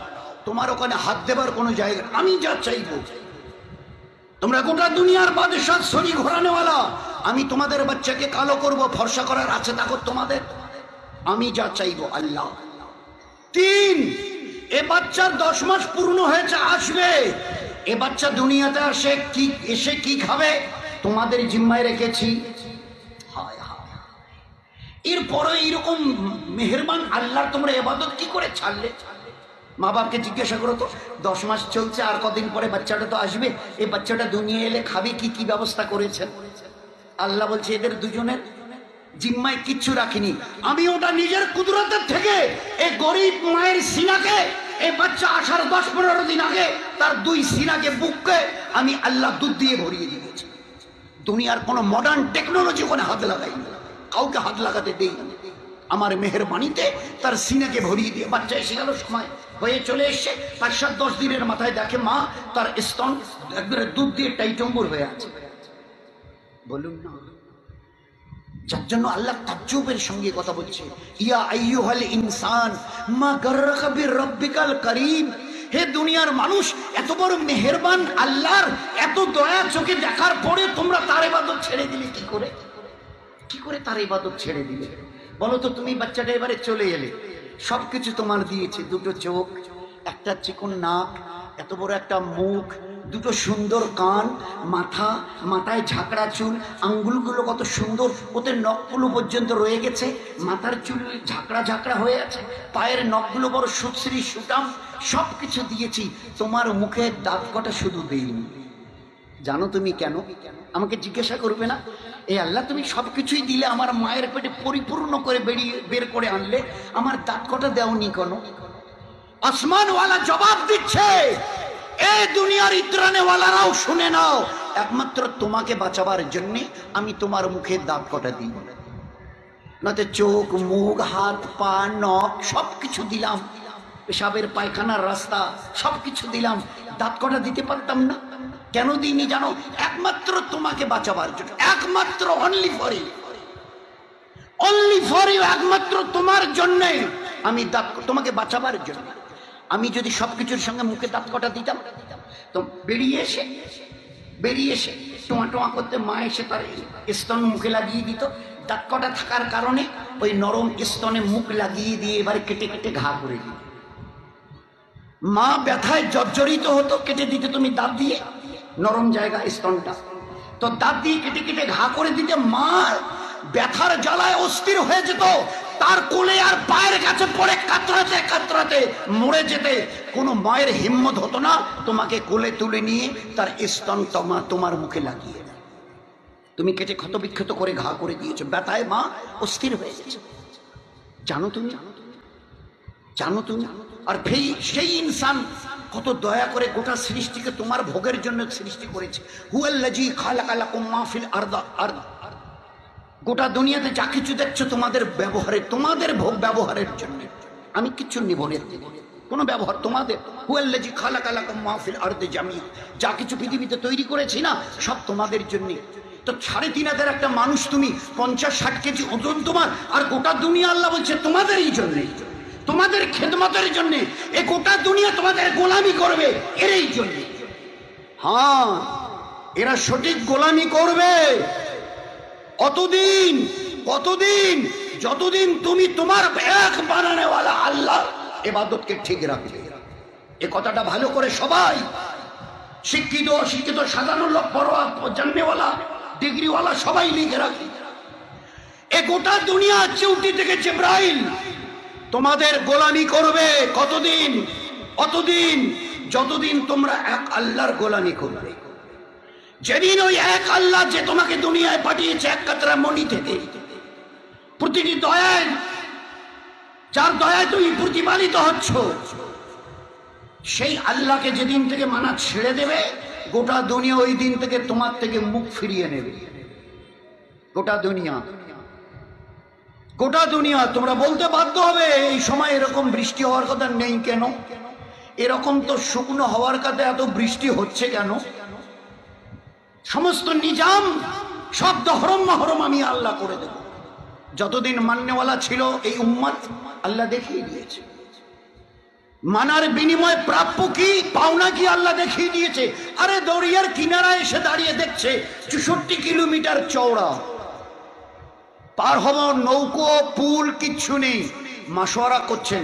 Speaker 1: তোমার ওখানে হাত দেবার কোনো জায়গা, আমি যা চাইবো। তোমরা গোটা দুনিয়ার বাদশাহ ছড়ি ঘোরানোওয়ালা, আমি তোমাদের বাচ্চাকে কালো করব, ফর্সা করার আছে তাকত তোমাদের, আমি যা চাইবো আল্লাহ। 3, এ বাচ্চার 10 মাস পূর্ণ হয়েছে, আসবে, এ বাচ্চা দুনিয়াতে আসে কি, এসে কি খাবে তোমাদের জিম্মায় রেখেছি। এরপরে এইরকম মেহেরবান আল্লাহর তোমরা ইবাদত কি করে ছাড়লে? মা বাপকে জিজ্ঞাসা করো তো, 10 মাস চলছে, আর কদিন পরে বাচ্চাটা তো আসবে, এই বাচ্চাটা দুনিয়া এলে খাবে কি, কি ব্যবস্থা করেছেন? আল্লাহ বলছে এদের দুজনের জিম্মায় কিচ্ছু রাখিনি, আমি ওটা নিজের কুদরতের থেকে এই গরিব মায়ের সিনাকে, এই বাচ্চা আসার 10-15 দিন আগে তার 2 সিনাকে বুককে আমি আল্লাহ দুধ দিয়ে ভরিয়ে দিয়েছি। দুনিয়ার কোনো মডার্ন টেকনোলজি ওখানে হাত লাগাইনি, কাউকে হাত লাগাতে দেই, আমার মেহেরবানিতে তার সিনাকে ভরিয়ে দিয়ে বাচ্চা এসে গেল, সময় হয়ে চলে এসছে, 5-7-10 দিনের মাথায় দেখে মা তার স্তন একবারে দুধ দিয়ে টাইটম্বুর হয়ে আছে। বলুন না, যার জন্য আল্লাহ তাজ্জুবের সঙ্গে কথা বলছে, ইয়া আইয়ুহাল ইনসান মা গাররাকা বিরাব্বিকাল কারীম। হে দুনিয়ার মানুষ, এত বড় মেহেরবান আল্লাহর এত দয়া চোখে দেখার পরে তোমরা তার ইবাদত ছেড়ে দিলে কি করে? কি করে তার ইবাদত ছেড়ে দিলে বলো তো? তুমি বাচ্চাটা এবারে চলে এলে, সবকিছু তোমার দিয়েছে, 2টো চোখ, একটা চিকন নাক, এত বড় একটা মুখ, 2টো সুন্দর কান, মাথা, মাথায় ঝাঁকড়া চুল, আঙ্গুলগুলো কত সুন্দর, ওতে নখগুলো পর্যন্ত রয়ে গেছে, মাথার চুল ঝাঁকড়া ঝাঁকড়া হয়ে আছে, পায়ের নখগুলো বড় সুশ্রী সুটাম, সব কিছু দিয়েছি, তোমার মুখে দাঁত কটা শুধু দেইনি। জানো তুমি কেন? আমাকে জিজ্ঞাসা করবে না? এই আল্লাহ তুমি সবকিছুই দিলে, আমার মায়ের পেটে পরিপূর্ণ করে বের করে আনলে, আমার দাঁত কটা দেওনি কেন? আসমানওয়ালা জবাব দিচ্ছে, এই দুনিয়ার ইতরানেওয়ালারাও শুনে নাও, একমাত্র তোমাকে বাঁচাবার জন্য আমি তোমার মুখে দাঁত কটা দিই, নাতে চোখ, মুখ, হাত, পা, নখ সবকিছু দিলাম, পেশাবের পায়খানার রাস্তা সবকিছু দিলাম, দাঁত কটা দিতে পারতাম না? কেন দিইনি জানো? একমাত্র তোমাকে বাঁচাবার জন্য, একমাত্র only for you, only for you, একমাত্র তোমার জন্য আমি দাঁত, তোমাকে বাঁচাবার জন্য। আমি যদি সবকিছুর সঙ্গে মুখে দাঁত কটা দিতাম, তো বেরিয়ে এসে টোয়া টোয়া করতে মা এসে তার স্তন মুখে লাগিয়ে দিত। দাঁত কটা থাকার কারণে ওই নরম স্তনে মুখ লাগিয়ে দিয়ে এবারে কেটে কেটে ঘা করে দিত। মা ব্যথায় জর্জরিত হতো, কেটে দিতে তুমি দাঁত দিয়ে নরম জায়গা স্তনটা, তো দাঁত দিয়ে কেটে কেটে ঘা করে দিতে মা ব্যথার জ্বালায় অস্থির হয়ে যেত, তার কোলে আর পায়ের কাছে পড়ে কাতরাতে কাতরাতে মরে যেতে কোনো মায়ের হিম্মত হতো না তোমাকে কোলে তুলে নিয়ে তার স্তন তোমার মুখে লাগিয়ে দেয়। তুমি কেটে ক্ষত বিক্ষত করে ঘা করে দিয়েছো, ব্যথায় মা অস্থির হয়ে গেছে। জানো তুমি? আর সেই ইনসান কত দয়া করে গোটা সৃষ্টিকে তোমার ভোগের জন্য সৃষ্টি করেছে। হুয়াল্লাযী খালাকা লাকুম মা ফিল আরদ, গোটা দুনিয়াতে যা কিছু দেখছো তোমাদের ব্যবহারে, তোমাদের ভোগ ব্যবহারের জন্য, আমি কিচ্ছু নিব না, কোনো ব্যবহার তোমাদের। হুয়াল্লাযী খালাকা লাকুম মা ফিল আরদি জামিআ, যা কিছু পৃথিবীতে তৈরি করেছি না সব তোমাদের জন্য। তো 3.5 একটা মানুষ তুমি, 50-60 কেজি ওজন তোমার, আর গোটা দুনিয়া আল্লাহ বলছে তোমাদেরই জন্য, তোমাদের খেদমতের জন্য। এ গোটা দুনিয়া তোমাদের গোলামি করবে এরই জন্য। হ্যাঁ, এরা সঠিক গোলামি করবে কতদিন যতদিন তুমি তোমার এক বানানেওয়ালা আল্লাহ ইবাদতকে ঠিক রাখবে। এ কথাটা ভালো করে সবাই, শিক্ষিত অশিক্ষিত, সাধারণ লোক, পড়োয়া, জাননেওয়ালা, ডিগ্রিওয়ালা সবাই লিখে রাখবে। এ গোটা দুনিয়া চিউটি থেকে জিবরাইল তোমাদের গোলামি করবে কতদিন? অতদিন যতদিন তোমরা এক আল্লাহর গোলামি করবে। যেদিন ওই এক আল্লাহ যে তোমাকে দুনিয়ায় পাঠিয়েছে এক কাতরা মণি থেকে, প্রতিটি দয়ায়, যার দয়ায় তুমি প্রতিপালিত হচ্ছ, সেই আল্লাহকে যেদিন থেকে মানা ছেড়ে দেবে, গোটা দুনিয়া ওই দিন থেকে তোমার থেকে মুখ ফিরিয়ে নেবে। গোটা দুনিয়া তোমরা বলতে বাধ্য হবে এই সময় এরকম বৃষ্টি হওয়ার কথা নেই কেন, এরকম তো শুকনো হওয়ার কথা, এত বৃষ্টি হচ্ছে কেন? সমস্ত নিজাম সব দহরম মহরম আমি আল্লাহ করে দেব। যতদিন মাননেওয়ালা ছিল এই উম্মত, আল্লাহ দেখিয়ে দিয়েছে। মানার বিনিময়ে প্রাপ্য কি, পাওনা কি আল্লাহ দেখিয়ে দিয়েছে। আরে দরিয়ার কিনারায় এসে দাঁড়িয়ে দেখছে 64 কিলোমিটার চওড়া, পার হব, নৌকো পুল কিচ্ছু নেই। মাশওয়ারা করছেন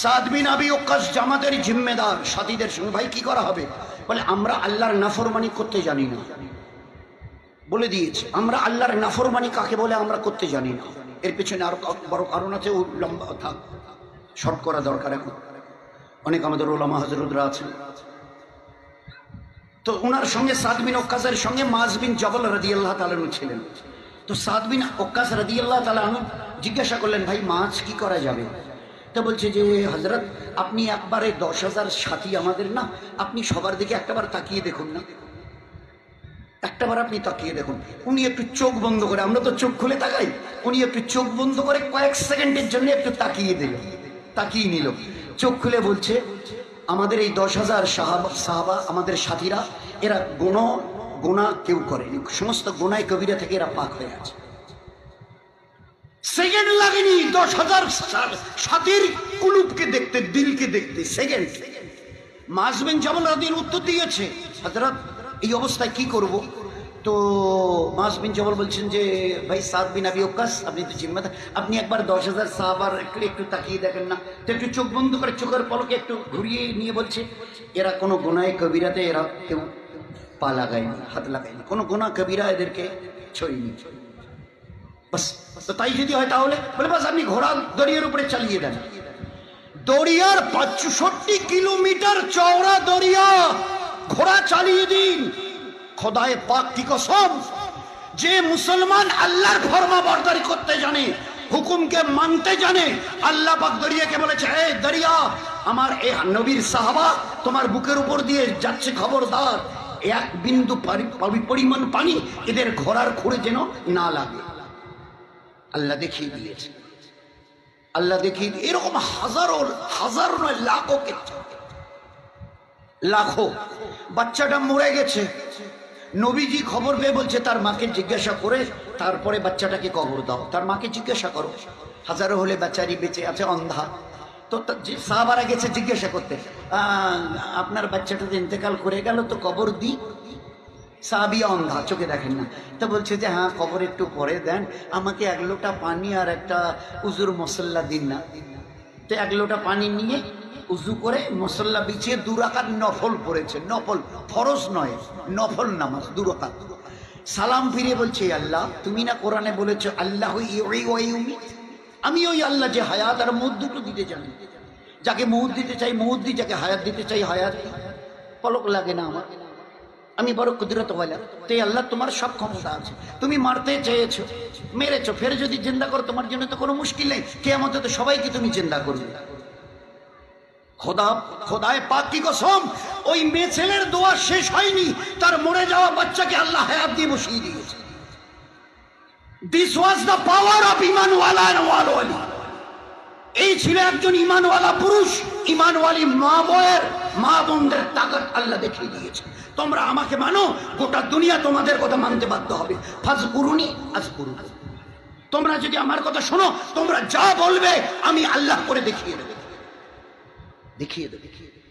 Speaker 1: সাদ বিন আবি ওয়াক্কাস, জামাতের জিম্মেদার, সাথীদের সঙ্গে, ভাই কি করা হবে? বলে আমরা আল্লাহর নাফরমানি করতে জানি না। বলে দিয়েছে আমরা আল্লাহর নাফরমানি কাকে বলে আমরা করতে জানি না। এর পেছনে আরো বড় কারণ আছে, ও লম্বা থাক, শর্ট করা দরকার। এখন অনেক আমাদের ওলামা হযরতরা আছেন, তো ওনার সঙ্গে সাদ বিন ওয়াক্কাসের সঙ্গে মাজ বিন জবল রাদিয়াল্লাহু তাআলা আনহু ছিলেন। তো সাদ বিন ওয়াক্কাস রাদিয়াল্লাহু তাআলা আনহু জিজ্ঞাসা করলেন, ভাই মাছ কি করা যাবে? তো বলছে যে হযরত, আপনি একবারে 10,000 সাথী আমাদের না, আপনি সবার দিকে একটাবার তাকিয়ে দেখুন না, একটাবার আপনি তাকিয়ে দেখুন। উনি একটু চোখ বন্ধ করে, আমরা তো চোখ খুলে তাকাই, উনি একটু চোখ বন্ধ করে কয়েক সেকেন্ডের জন্য একটু তাকিয়ে নিল। চোখ খুলে বলছে, আমাদের এই 10,000 সাহাবা, আমাদের সাথীরা, এরা গোনা কেউ করেনি, সমস্ত গোনায় কবিরা থেকে এরা পাক হয়ে আছে। সেকেন্ড লাগেনি 10,000 সাথীর কুলুবকে দেখতে, দিলকে দেখতে, সেকেন্ড। মাজ বিন জবল রাদিয়াল্লাহু উত্তর দিয়েছে, হযরত এই অবস্থায় কি করব? তো মাজ বিন জবল বলছেন যে ভাই সাদ বিন আবি ওয়াক্কাস, আপনি তো জিম্মাদার, আপনি একবার 10,000 সাহাবার একটু তাকিয়ে দেখেন না। তো একটু চোখ বন্ধ করে চোখের পলকে একটু ঘুরিয়ে নিয়ে বলছে, এরা কোনো গোনায় কবিরাতে এরা কেউ পা লাগায়নি, হাত লাগায়নি, কোনো গোনা কবিরা এদেরকে ছড়িনি। বাস, তো তাই যদি হয় তাহলে বলে বাস আপনি ঘোড়া দরিয়ার উপরে চালিয়ে দেন। দরিয়ার 65 কিলোমিটার চওড়া দরিয়া, ঘোড়া চালিয়ে দিন, খোদায়ে পাক কি কসম, যে মুসলমান আল্লাহর ফরমাবরদারি করতে জানে, হুকুমকে মানতে জানে, আল্লাহ পাক দরিয়াকে বলেছে, এই দরিয়া, আমার এই নবীর সাহাবা তোমার বুকের উপর দিয়ে যাচ্ছে, খবরদার এক বিন্দু পরিমাণ পানি এদের ঘোড়ার খুঁড়ে যেন না লাগে। আল্লাহ দেখিয়ে দিয়েছে, আল্লাহ দেখিয়ে দিয়ে এরকম হাজারো হাজারো নয় লাখো ক্ষেত্রে, লাখো। বাচ্চাটা মরে গেছে, নবীজি খবর পেয়ে বলছে তার মাকে জিজ্ঞাসা করে তারপরে বাচ্চাটাকে কবর দাও। তার মাকে জিজ্ঞাসা করো, হাজারো হলে বেচারি বেঁচে আছে, অন্ধা। তো সাহাবারা গেছে জিজ্ঞাসা করতে, আপনার বাচ্চাটা যে ইন্তেকাল করে গেল, তো কবর দিই? সাহাবিয়া অন্ধা, চোখে দেখেন না। তা বলছে যে হ্যাঁ, কবর একটু পরে দেন, আমাকে 1 লোটা পানি আর একটা উজুর মশল্লা দিন না। তো 1 লোটা পানি নিয়ে উজু করে মশল্লা বিছিয়ে 2 রাকাত নফল পড়েছে, নফল, ফরজ নয়, নফল নামাজ 2 রাকাত। সালাম ফিরে বলছে, আল্লাহ তুমি না কোরআনে বলেছো আল্লাহ আমি ওই আল্লাহ যে হায়াত আর মউত দুটো দিতে জানি, যাকে মউত দিতে চাই মউত দিই, যাকে হায়াত দিতে চাই হায়াত দিই। পলক লাগে না আমার, আমি বড় কুদরত ওয়ালা। তাই আল্লাহ তোমার সব ক্ষমতা আছে, তুমি মারতে চেয়েছো, মেরেছো, ফের যদি জিন্দা করো তোমার জন্য তো কোনো মুশকিল নেই, কিয়ামতে তো সবাইকে তুমি জিন্দা করবে। খোদায়ে পাক কি কসম, ওই মেয়ে ছেলের দোয়া শেষ হয়নি, তার মরে যাওয়া বাচ্চাকে আল্লাহ হায়াত দিয়ে বসিয়ে দিয়েছে। This was the power of ইমানওয়ালা এন্ড ওয়ালি। এই ছিল একজন ইমানওয়ালা পুরুষ, ইমানওয়ালি মা বয়ের, মা বোনদের তাকত আল্লাহ দেখিয়ে দিয়েছে। তোমরা আমাকে মানো, গোটা দুনিয়া তোমাদের কথা মানতে বাধ্য হবে। ফাজকুরুনি আযকুরুকুম, তোমরা যদি আমার কথা শোনো, তোমরা যা বলবে আমি আল্লাহ করে দেখিয়ে দেব, দেখিয়ে দেব।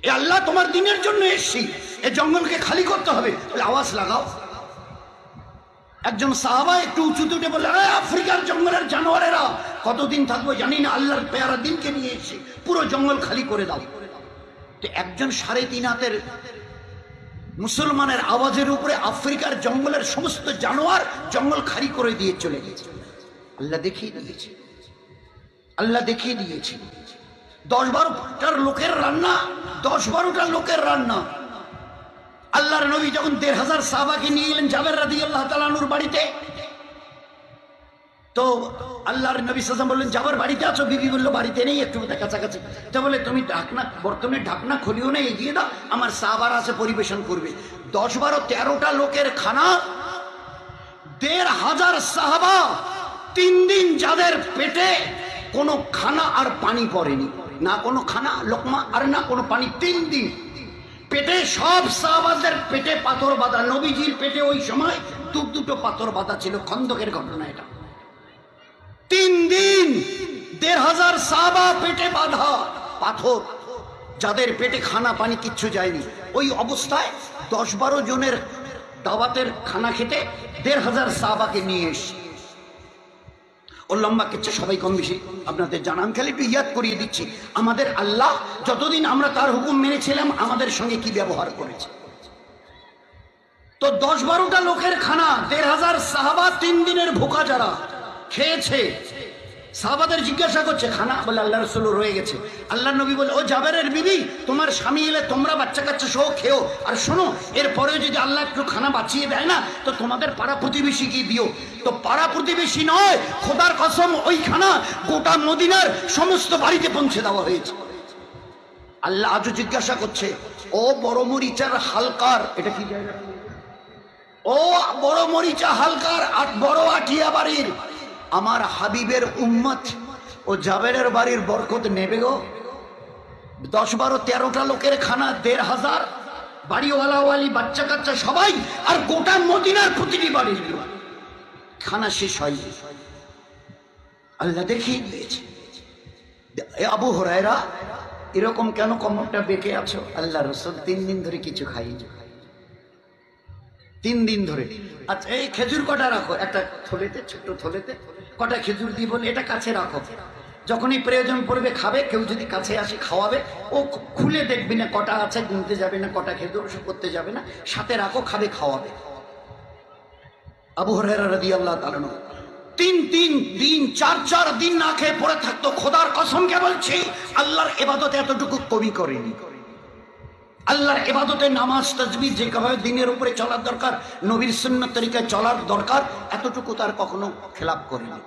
Speaker 1: এ আল্লাহ তোমার দিনের জন্য এসেছি, এই জঙ্গলকে খালি করতে হবে, আওয়াজ লাগাও। একজন সাহাবা একটু উঁচুতে উঠে বললেন, আফ্রিকার জঙ্গলের জানোয়ারেরা কতদিন থাকবো জানি না, আল্লাহর পেয়ারা দিনকে নিয়ে এসেছি, পুরো জঙ্গল খালি করে দাও। তো একজন 3.5 হাতের মুসলমানের আওয়াজের উপরে আফ্রিকার জঙ্গলের সমস্ত জানোয়ার জঙ্গল খালি করে দিয়ে চলে গেছে। আল্লাহ দেখিয়ে দিয়েছে, আল্লাহ দেখিয়ে দিয়েছে। 10-12টার লোকের রান্না, 10-12টা লোকের রান্না। আল্লাহর নবী যখন 1,500 সাহাবাকে নিয়ে এলেন জাবের রাদিয়াল্লাহু তাআলা আনহুর বাড়িতে, তো আল্লাহর নবী সাল্লাল্লাহু আলাইহি ওয়াসাল্লাম বললেন, জাবের বাড়িতে আছো? বিবি বলল বাড়িতে নেই, একটু কাছাকাছি। তো বলে তুমি ঢাকনা, বর্তমানে ঢাকনা খুলিও না, এগিয়ে দাও, আমার সাহাবারা আছে পরিবেশন করবে। 10-12-13টা লোকের খানা, 1,500 সাহাবা, 3 দিন যাদের পেটে কোনো খানা আর পানি পড়েনি, না কোনো খানা লোকমা আর না কোনো পানি, 3 দিন পেটে, সব সাহাবাদের পেটে পাথর বাঁধা। নবীজির পেটে ওই সময় 2 পাথর বাঁধা ছিল, খন্দকের ঘটনা এটা। 3 দিন 1,500 সাহাবা পেটে বাঁধা পাথর, যাদের পেটে খানা পানি কিচ্ছু যায়নি। ওই অবস্থায় 10-12 জনের দাওয়াতের খানা খেতে 1,500 সাহাবাকে নিয়ে এসে, ও লম্বা কেচ্ছে সবাই কম বেশি আপনাদের জানান, খালি একটু ইয়াদ করিয়ে দিচ্ছি, আমাদের আল্লাহ যতদিন আমরা তার হুকুম মেনেছিলাম আমাদের সঙ্গে কি ব্যবহার করেছে। তো 10-12টা লোকের খানা, 1,500 সাহাবা, 3 দিনের ভোকা যারা খেয়েছে। সাহাবাদের জিজ্ঞাসা করছে খানা, বলে আল্লাহ রাসূল রয়ে গেছে। আল্লাহ নবী বলে, ও জাবেরের বিবি, তোমার স্বামী এলে তোমরা বাচ্চা কাচ্চা সহ খেও, আর শোনো, এরপরেও যদি আল্লাহ একটু খানা বাঁচিয়ে দেয় না, তো তোমাদের পাড়া প্রতিবেশীকে দিও। তো পাড়া প্রতিবেশী নয়, খোদার কসম, ওই খানা গোটা মদিনার সমস্ত বাড়িতে পৌঁছে দেওয়া হয়েছে। আল্লাহ আজও জিজ্ঞাসা করছে, ও বড় মরিচার হালকার, এটা কি জায়গা? ও বড় মরিচা হালকার বড় আটিয়া বাড়ির আমার হাবিবের উম্মত, ও জাবেরের বাড়ির বরকত নেবে গো। 10-12-13টা লোকের খানা, 1,500 বাড়িওয়ালা ওয়ালি, বাচ্চা কাচ্চা সবাই, আর গোটা মদিনার প্রতিটি বাড়ির খানা শেষ হয়। আল্লাহ দেখিয়ে দিয়েছে। আবু হুরায়রা, এরকম কেন কমরটা বেঁকে আছো? আল্লাহ রাসূল 3 দিন ধরে কিছু খাইনি, 3 দিন ধরে। আচ্ছা, এই খেজুর কটা রাখো একটা থলেতে, ছোট্ট থলেতে কটা খেজুর দিয়ে, বলে এটা কাছে রাখো, যখনই প্রয়োজন পড়বে খাবে, কেউ যদি কাছে আসে খাওয়াবে, ও খুলে দেখবি না কটা আছে, গুনতে যাবে না কটা খেজুর, ওসব করতে যাবে না, সাথে রাখো, খাবে, খাওয়াবে। আবু হুরায়রা রাদিয়াল্লাহু তাআলা 3 দিন 4 দিন না খেয়ে পড়ে থাকতো। খোদার কসমকে বলছি, আল্লাহর ইবাদত এতটুকু কবি করেনি, আল্লাহর ইবাদতে নামাজ তাসবিহ যেভাবে দিনের উপরে চলার দরকার, নবীর সুন্নাত তরিকায় চলার দরকার, এতটুকু তার কখনো খেলাপ করেনি।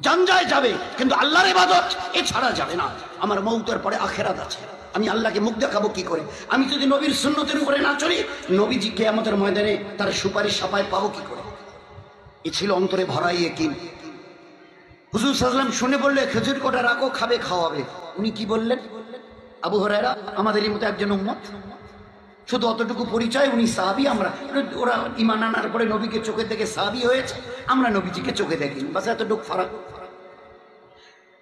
Speaker 1: জানজায় যাবে কিন্তু আল্লাহর ইবাদত এ ছাড়া যাবে না। আমার মৌতের পরে আখিরাত আছে, আমি আল্লাহকে মুখ দেখাবো কি করে? আমি যদি নবীর সুন্নতের উপরে না চলি, নবীজি কিয়ামতের ময়দানে তার সুপারিশ সাফায় পাবো কি করে? এ ছিল অন্তরে ভরাই ইয়াকিন। হুজুর সাল্লাল্লাহু আলাইহি ওয়াসাল্লাম শুনে বললে খেজুর কটা রাখো, খাবে খাওয়াবে। উনি কি বললেন? আবু হুরায়রা আমাদেরই মতো একজন উম্মত, শুধু অতটুকু পরিচয়, উনি সাহাবী, আমরা ওরা ঈমান আনার পরে নবীকে চোখে দেখে সাহাবী হয়েছে, আমরা নবীজিকে চোখে দেখিনি, বাস এতটুকু ফারাক।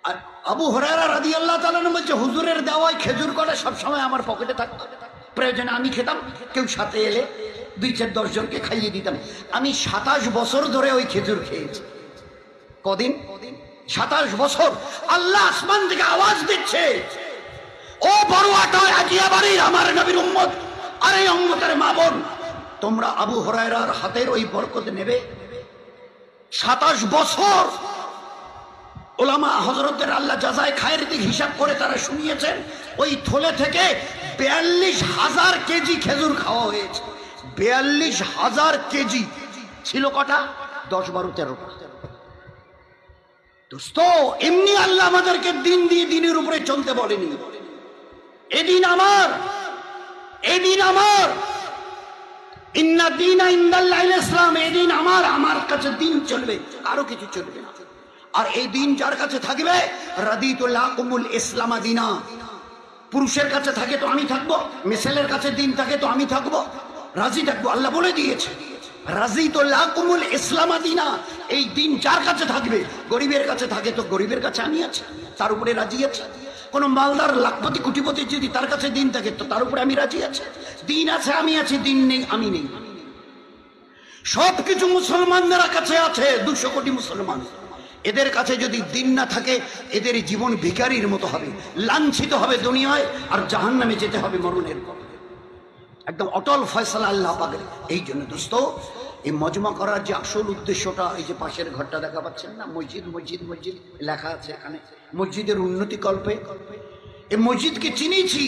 Speaker 1: আর আবু হুরায়রা রাদিয়াল্লাহু তাআলা আনহু বলছে, হুজুরের দেওয়ায় খেজুর কটা সবসময় আমার পকেটে থাকতো, প্রয়োজনে আমি খেতাম, কেউ সাথে এলে 2-4-10 জনকে খাইয়ে দিতাম। আমি 27 বছর ধরে ওই খেজুর খেয়েছি। কদিন? 27 বছর। আল্লাহ আসমান থেকে আওয়াজ দিচ্ছে, ও বড়ুয়াটা আজিয়াবাড়ির আমার নবীর উম্মত, আর এই উম্মতের মা বোন, তোমরা আবু হুরায়রার হাতের ওই বরকত নেবে। 27 বছর ওলামা হযরতের আল্লাহ জাযায়ে খায়ের দিক হিসাব করে তারা শুনিয়েছেন, ওই থলে থেকে 42,000 কেজি খেজুর খাওয়া হয়েছে। 42,000 কেজি ছিল কটা? 10-12-13টা। দোস্ত, এমনি আল্লাহ আমাদেরকে দিন দিয়ে দিনের উপরে চলতে বলেনি। এদিন আমার, এদিন আমার, ইন্না দীনা ইনদাল্লাহিল ইসলাম, এদিন আমার, আমার কাছে দিন চলবে, আরো কিছু চলবে না। আর এই দিন যার কাছে থাকবে, রাদিতু লাকুমুল ইসলামা দীনা, পুরুষের কাছে থাকে তো আমি থাকবো, মিছেলের কাছে দিন থাকে তো আমি থাকবো, রাজি থাকবো। আল্লাহ বলে দিয়েছে, রাদিতু লাকুমুল ইসলামা দীনা, এই দিন যার কাছে থাকবে, গরিবের কাছে থাকে তো গরিবের কাছে আমি আছি, তার উপরে রাজি আছে। কোন মালদার লাখপতি কোটিপতি যদি তার কাছে দিন থাকে তো তার উপরে আমি রাজি আছি। দিন আছে আমি আছি, দিন নেই আমি নেই। সবকিছু মুসলমানদের কাছে আছে, 200 কোটি মুসলমান, এদের কাছে যদি দিন না থাকে, এদের জীবন ভিখারির মতো হবে, লাঞ্ছিত হবে দুনিয়ায়, আর জাহান্নামে যেতে হবে মরণের পর। একদম অটল ফয়সালা আল্লাহ পাকের। এই জন্য দোস্ত, এই মজমা করার যে আসল উদ্দেশ্যটা, এই যে পাশের ঘরটা দেখা পাচ্ছেন না, মসজিদ মসজিদ মসজিদ লেখা আছে এখানে, মসজিদের উন্নতি কল্পে। এই মসজিদকে চিনিয়েছি,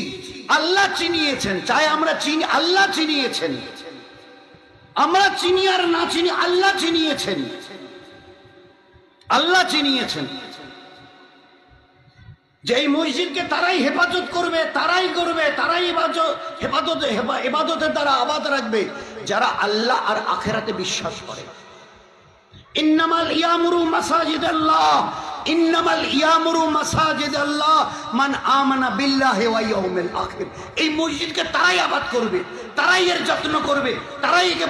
Speaker 1: আল্লাহ চিনিয়েছেন, চাই আমরা চিনি, আল্লাহ চিনিয়েছেন। আমরা চিনি আর না চিনি, আল্লাহ চিনিয়েছেন, আল্লাহ চিনিয়েছেন। যে এই মসজিদকে তারাই হেফাজত করবে, তারাই করবে, তারাই হেফাজতের দ্বারা আবাদ রাখবে যারা আল্লাহ আর আখিরাতে বিশ্বাস করে। ইন্নামাল ইয়ামুরু মাসাজিদাল্লাহ, ইন্নামাল ইয়ামুরু মাসাজিদাল্লাহ মান আমানা বিল্লাহি ওয়া ইয়াউমিল আখির। এই মসজিদকে তারাই আবাদ করবে, তারাই এর যত্ন করবে, তারাই একে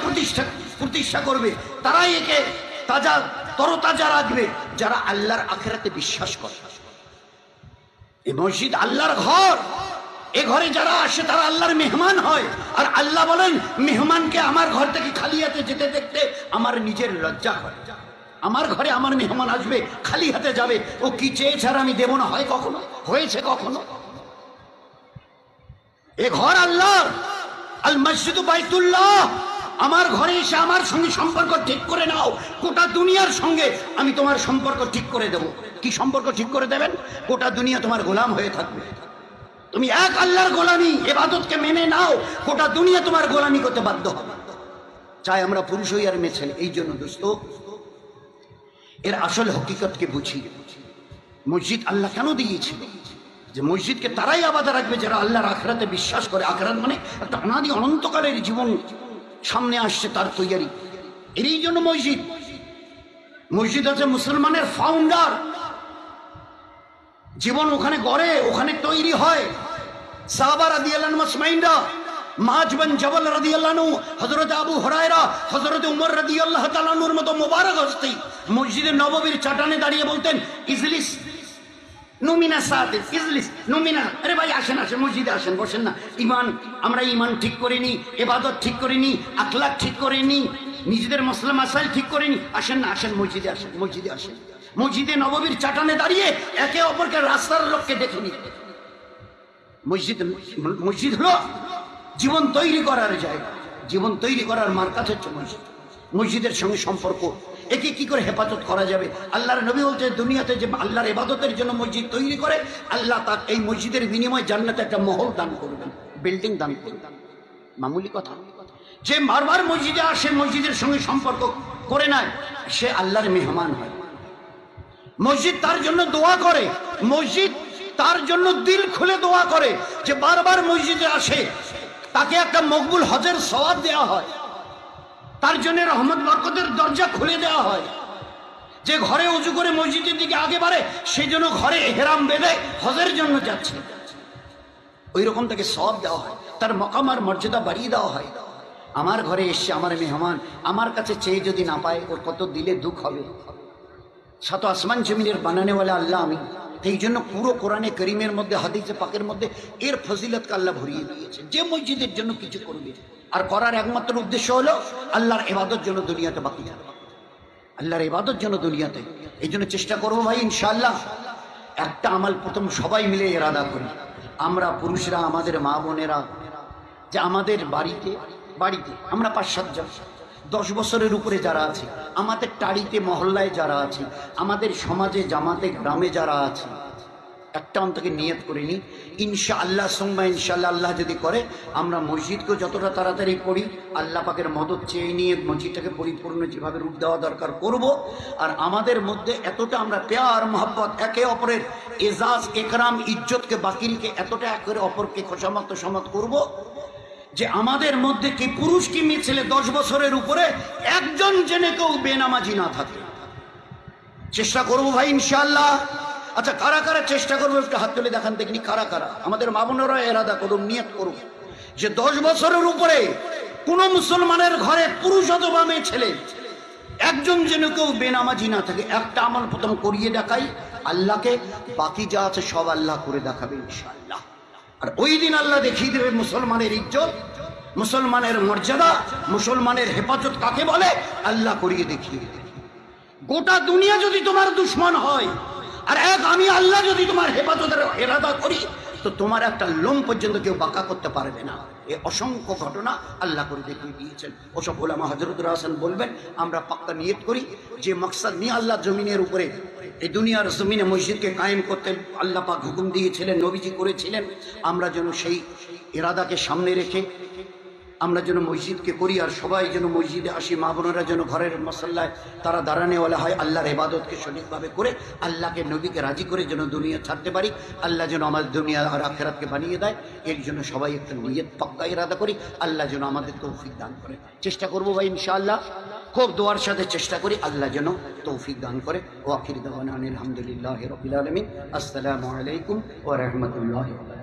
Speaker 1: প্রতিষ্ঠা করবে, তারাই একে তরতাজা রাখবে যারা আল্লাহর আখিরাতে বিশ্বাস করে। এই মসজিদ আল্লাহর ঘর, এ ঘরে যারা আসে তারা আল্লাহর মেহমান হয়। আর আল্লাহ বলেন, মেহমানকে আমার ঘর থেকে খালি হাতে যেতে দেখতে আমার নিজের লজ্জা হয়। আমার ঘরে আমার মেহমান আসবে, খালি হাতে যাবে, ও কি চেয়েছে আর আমি দেব না? হয় কখনো? হয়েছে কখনো? এ ঘর আল্লাহর, আল মসজিদু বাইতুল্লাহ। আমার ঘরে এসে আমার সঙ্গে সম্পর্ক ঠিক করে নাও, গোটা দুনিয়ার সঙ্গে আমি তোমার সম্পর্ক ঠিক করে দেব। কি সম্পর্ক ঠিক করে দেবেন? গোটা দুনিয়া তোমার গোলাম হয়ে থাকবে। তুমি এক আল্লাহর গোলামি, ইবাদতকে মেনে নাও, গোটা দুনিয়া তোমার গোলামি করতে বাধ্য হবে, চাই আমরা পুরুষ হই আর মেয়ে ছেলে। এই জন্য দোস্ত, এর আসল হকিকতকে বুঝি। মসজিদ আল্লাহ কেন দিয়েছিল? যে মসজিদকে তারাই আবাদ রাখবে যারা আল্লাহর আখিরাতে বিশ্বাস করে। আখিরাত মানে একটা অনাদি অনন্তকালের জীবন সামনে আসছে, তার তৈরি। এই জন্য মসজিদ, মসজিদ আছে মুসলমানের ফাউন্ডার, জীবন ওখানে গড়ে, ওখানে তৈরি হয়। সাহাবা রাদিয়াল্লাহু আনহুম আজমাইনরা, মুআয বিন জাবাল রাদিয়াল্লাহু আনহু, হযরত আবু হুরায়রা, হযরত উমর রাদিয়াল্লাহু তাআলা আনহুর মতো মুবারক হস্তি মসজিদে নববীর চাটানে দাঁড়িয়ে বলতেন, ইজলিস নুমিনা সাদিক, ইজলিস নুমিনা। আরে ভাই আসেন, আসেন মসজিদে আসেন, বসেন না। ইমান, আমরা ইমান ঠিক করিনি, ইবাদত ঠিক করিনি, আখলাক ঠিক করিনি, নিজেদের মাসলা মাসাইল ঠিক করিনি, আসেন না, আসেন মসজিদে আসেন, মসজিদে আসেন। মসজিদে নববীর চাটানে দাঁড়িয়ে একে অপরকে রাস্তার লোককে দেখে নিন। মসজিদ হলো জীবন তৈরি করার জায়গা, জীবন তৈরি করার মার্কাজ হচ্ছে মসজিদ। মসজিদের সঙ্গে সম্পর্ক, একে কি করে হেফাজত করা যাবে? আল্লাহর নবী বলছে, দুনিয়াতে যে আল্লাহর ইবাদতের জন্য মসজিদ তৈরি করে, আল্লাহ তার এই মসজিদের বিনিময়ে জান্নাতে একটা মহল দান করবেন, বিল্ডিং দান করুন, মামুলি কথা। যে বারবার মসজিদে আসে, মসজিদের সঙ্গে সম্পর্ক করে নেয়, সে আল্লাহর মেহমান হয়। মসজিদ তার জন্য দোয়া করে, মসজিদ তার জন্য দিল খুলে দোয়া করে। যে বারবার মসজিদে আসে তাকে একটা মকবুল হজের সওয়াব দেওয়া হয়, তার জন্য রহমত বরকতের দরজা খুলে দেওয়া হয়। যে ঘরে উজু করে মসজিদের দিকে আগে বাড়ে, সেই জন্য ঘরে হেরাম বেঁধে হজের জন্য যাচ্ছে, ওই রকম তাকে সওয়াব দেওয়া হয়, তার মকাম আর মর্যাদা বাড়িয়ে দেওয়া হয়। আমার ঘরে এসছে আমার মেহমান, আমার কাছে চেয়ে যদি না পায়, ওর কত দিলে দুঃখ হবে। সাত আসমান জমিনের বানানেওয়ালা আল্লাহ আমি। এই জন্য পুরো কোরআনে করিমের মধ্যে, হাদিসে পাকের মধ্যে এর ফজিলতকে আল্লাহ ভরিয়ে দিয়েছে। যে মসজিদের জন্য কিছু করবে, আর করার একমাত্র উদ্দেশ্য হলো আল্লাহর ইবাদত জন্য দুনিয়াতে বাকি থাকবে, আল্লাহর ইবাদত জন্য দুনিয়াতে। এই জন্য চেষ্টা করবো ভাই ইনশাআল্লাহ। একটা আমাল প্রথম সবাই মিলে ইরাদা করি, আমরা পুরুষরা, আমাদের মা বোনেরা, যে আমাদের বাড়িতে আমরা 5-7 জন, 10 বছরের উপরে যারা আছে, আমাদের টাড়িতে মহল্লায় যারা আছে, আমাদের সমাজে জামাতে গ্রামে যারা আছে, একটা অন্তকে নিয়ত করে নিই ইনশাআল্লাহ সুম্মা ইনশাআল্লাহ, আল্লাহ যদি করে আমরা মসজিদকেও যতটা তাড়াতাড়ি করি, আল্লাহ পাকের মদত চেয়ে নিয়ে মসজিদটাকে পরিপূর্ণ যেভাবে রূপ দেওয়া দরকার করব। আর আমাদের মধ্যে এতটা আমরা প্যার মহব্বত, একে অপরের এজাজ একরাম ইজ্জতকে বাকি রেখে এতটা একে অপরকে খোশামত সমাত করব, যে আমাদের মধ্যে কি পুরুষ কি মেয়ে ছেলে 10 বছরের উপরে একজন জেনে কেউ বেনামাজি না থাকে। চেষ্টা করবো ভাই ইনশাআল্লাহ। আচ্ছা, কারা কারা চেষ্টা করবো একটু হাত তুলে দেখান দেখিনি, কারা কারা? আমাদের মা বোনেরা এরাদা করুন, নিয়ত করুন যে 10 বছরের উপরে কোন মুসলমানের ঘরে পুরুষ অথবা মেয়ে ছেলে একজন যেন কেউ বেনামাজি না থাকে। একটা আমল প্রথম করিয়ে দেখাই আল্লাহকে, বাকি যা আছে সব আল্লাহ করে দেখাবে ইনশাআল্লাহ। আর ওই দিন আল্লাহ দেখিয়ে দেবে মুসলমানের ইজ্জত, মুসলমানের মর্যাদা, মুসলমানের হেফাজত কাকে বলে, আল্লাহ করিয়ে দেখিয়ে দেবে। গোটা দুনিয়া যদি তোমার দুশ্মন হয়, আর এক আমি আল্লাহ যদি তোমার হেফাজতের ইরাদা করি, তো তোমার একটা লোম পর্যন্ত কেউ বাঁকা করতে পারবে না। এই অসংখ্য ঘটনা আল্লাহ করে দেখিয়ে দিয়েছেন। ওসব ওলামা হযরতুল হাসান বলবেন, আমরা পাক্কা নিয়ত করি যে মাকসাদ নিয়ে আল্লাহ জমিনের উপরে, এই দুনিয়ার জমিনে মসজিদকে কায়েম করতে আল্লাহ পাক হুকুম দিয়েছিলেন, নবীজি করেছিলেন, আমরা যেন সেই ইরাদাকে সামনে রেখে আমরা যেন মসজিদকে করি, আর সবাই যেন মসজিদে আসি, মা বোনেরা যেন ঘরের মসল্লায় তারা দাঁড়ানেওয়ালা হয়, আল্লাহর ইবাদতকে সঠিকভাবে করে আল্লাহকে নবীকে রাজি করে যেন দুনিয়া ছাড়তে পারি, আল্লাহ যেন আমাদের দুনিয়া আর আখিরাতকে বানিয়ে দেয়। এর জন্য সবাই একটা নিয়ত পাক্কা ইরাদা করি, আল্লাহ যেন আমাদের তৌফিক দান করে। চেষ্টা করবো ভাই ইনশাআল্লাহ, খুব দোয়ার সাথে চেষ্টা করি আল্লাহ যেন তৌফিক দান করে। ওয়া আখির দাওয়ানা আলহামদুলিল্লাহি রাব্বিল আলামিন। আসসালামু আলাইকুম ওয়া রাহমাতুল্লাহি ওয়া বারাকাতুহু।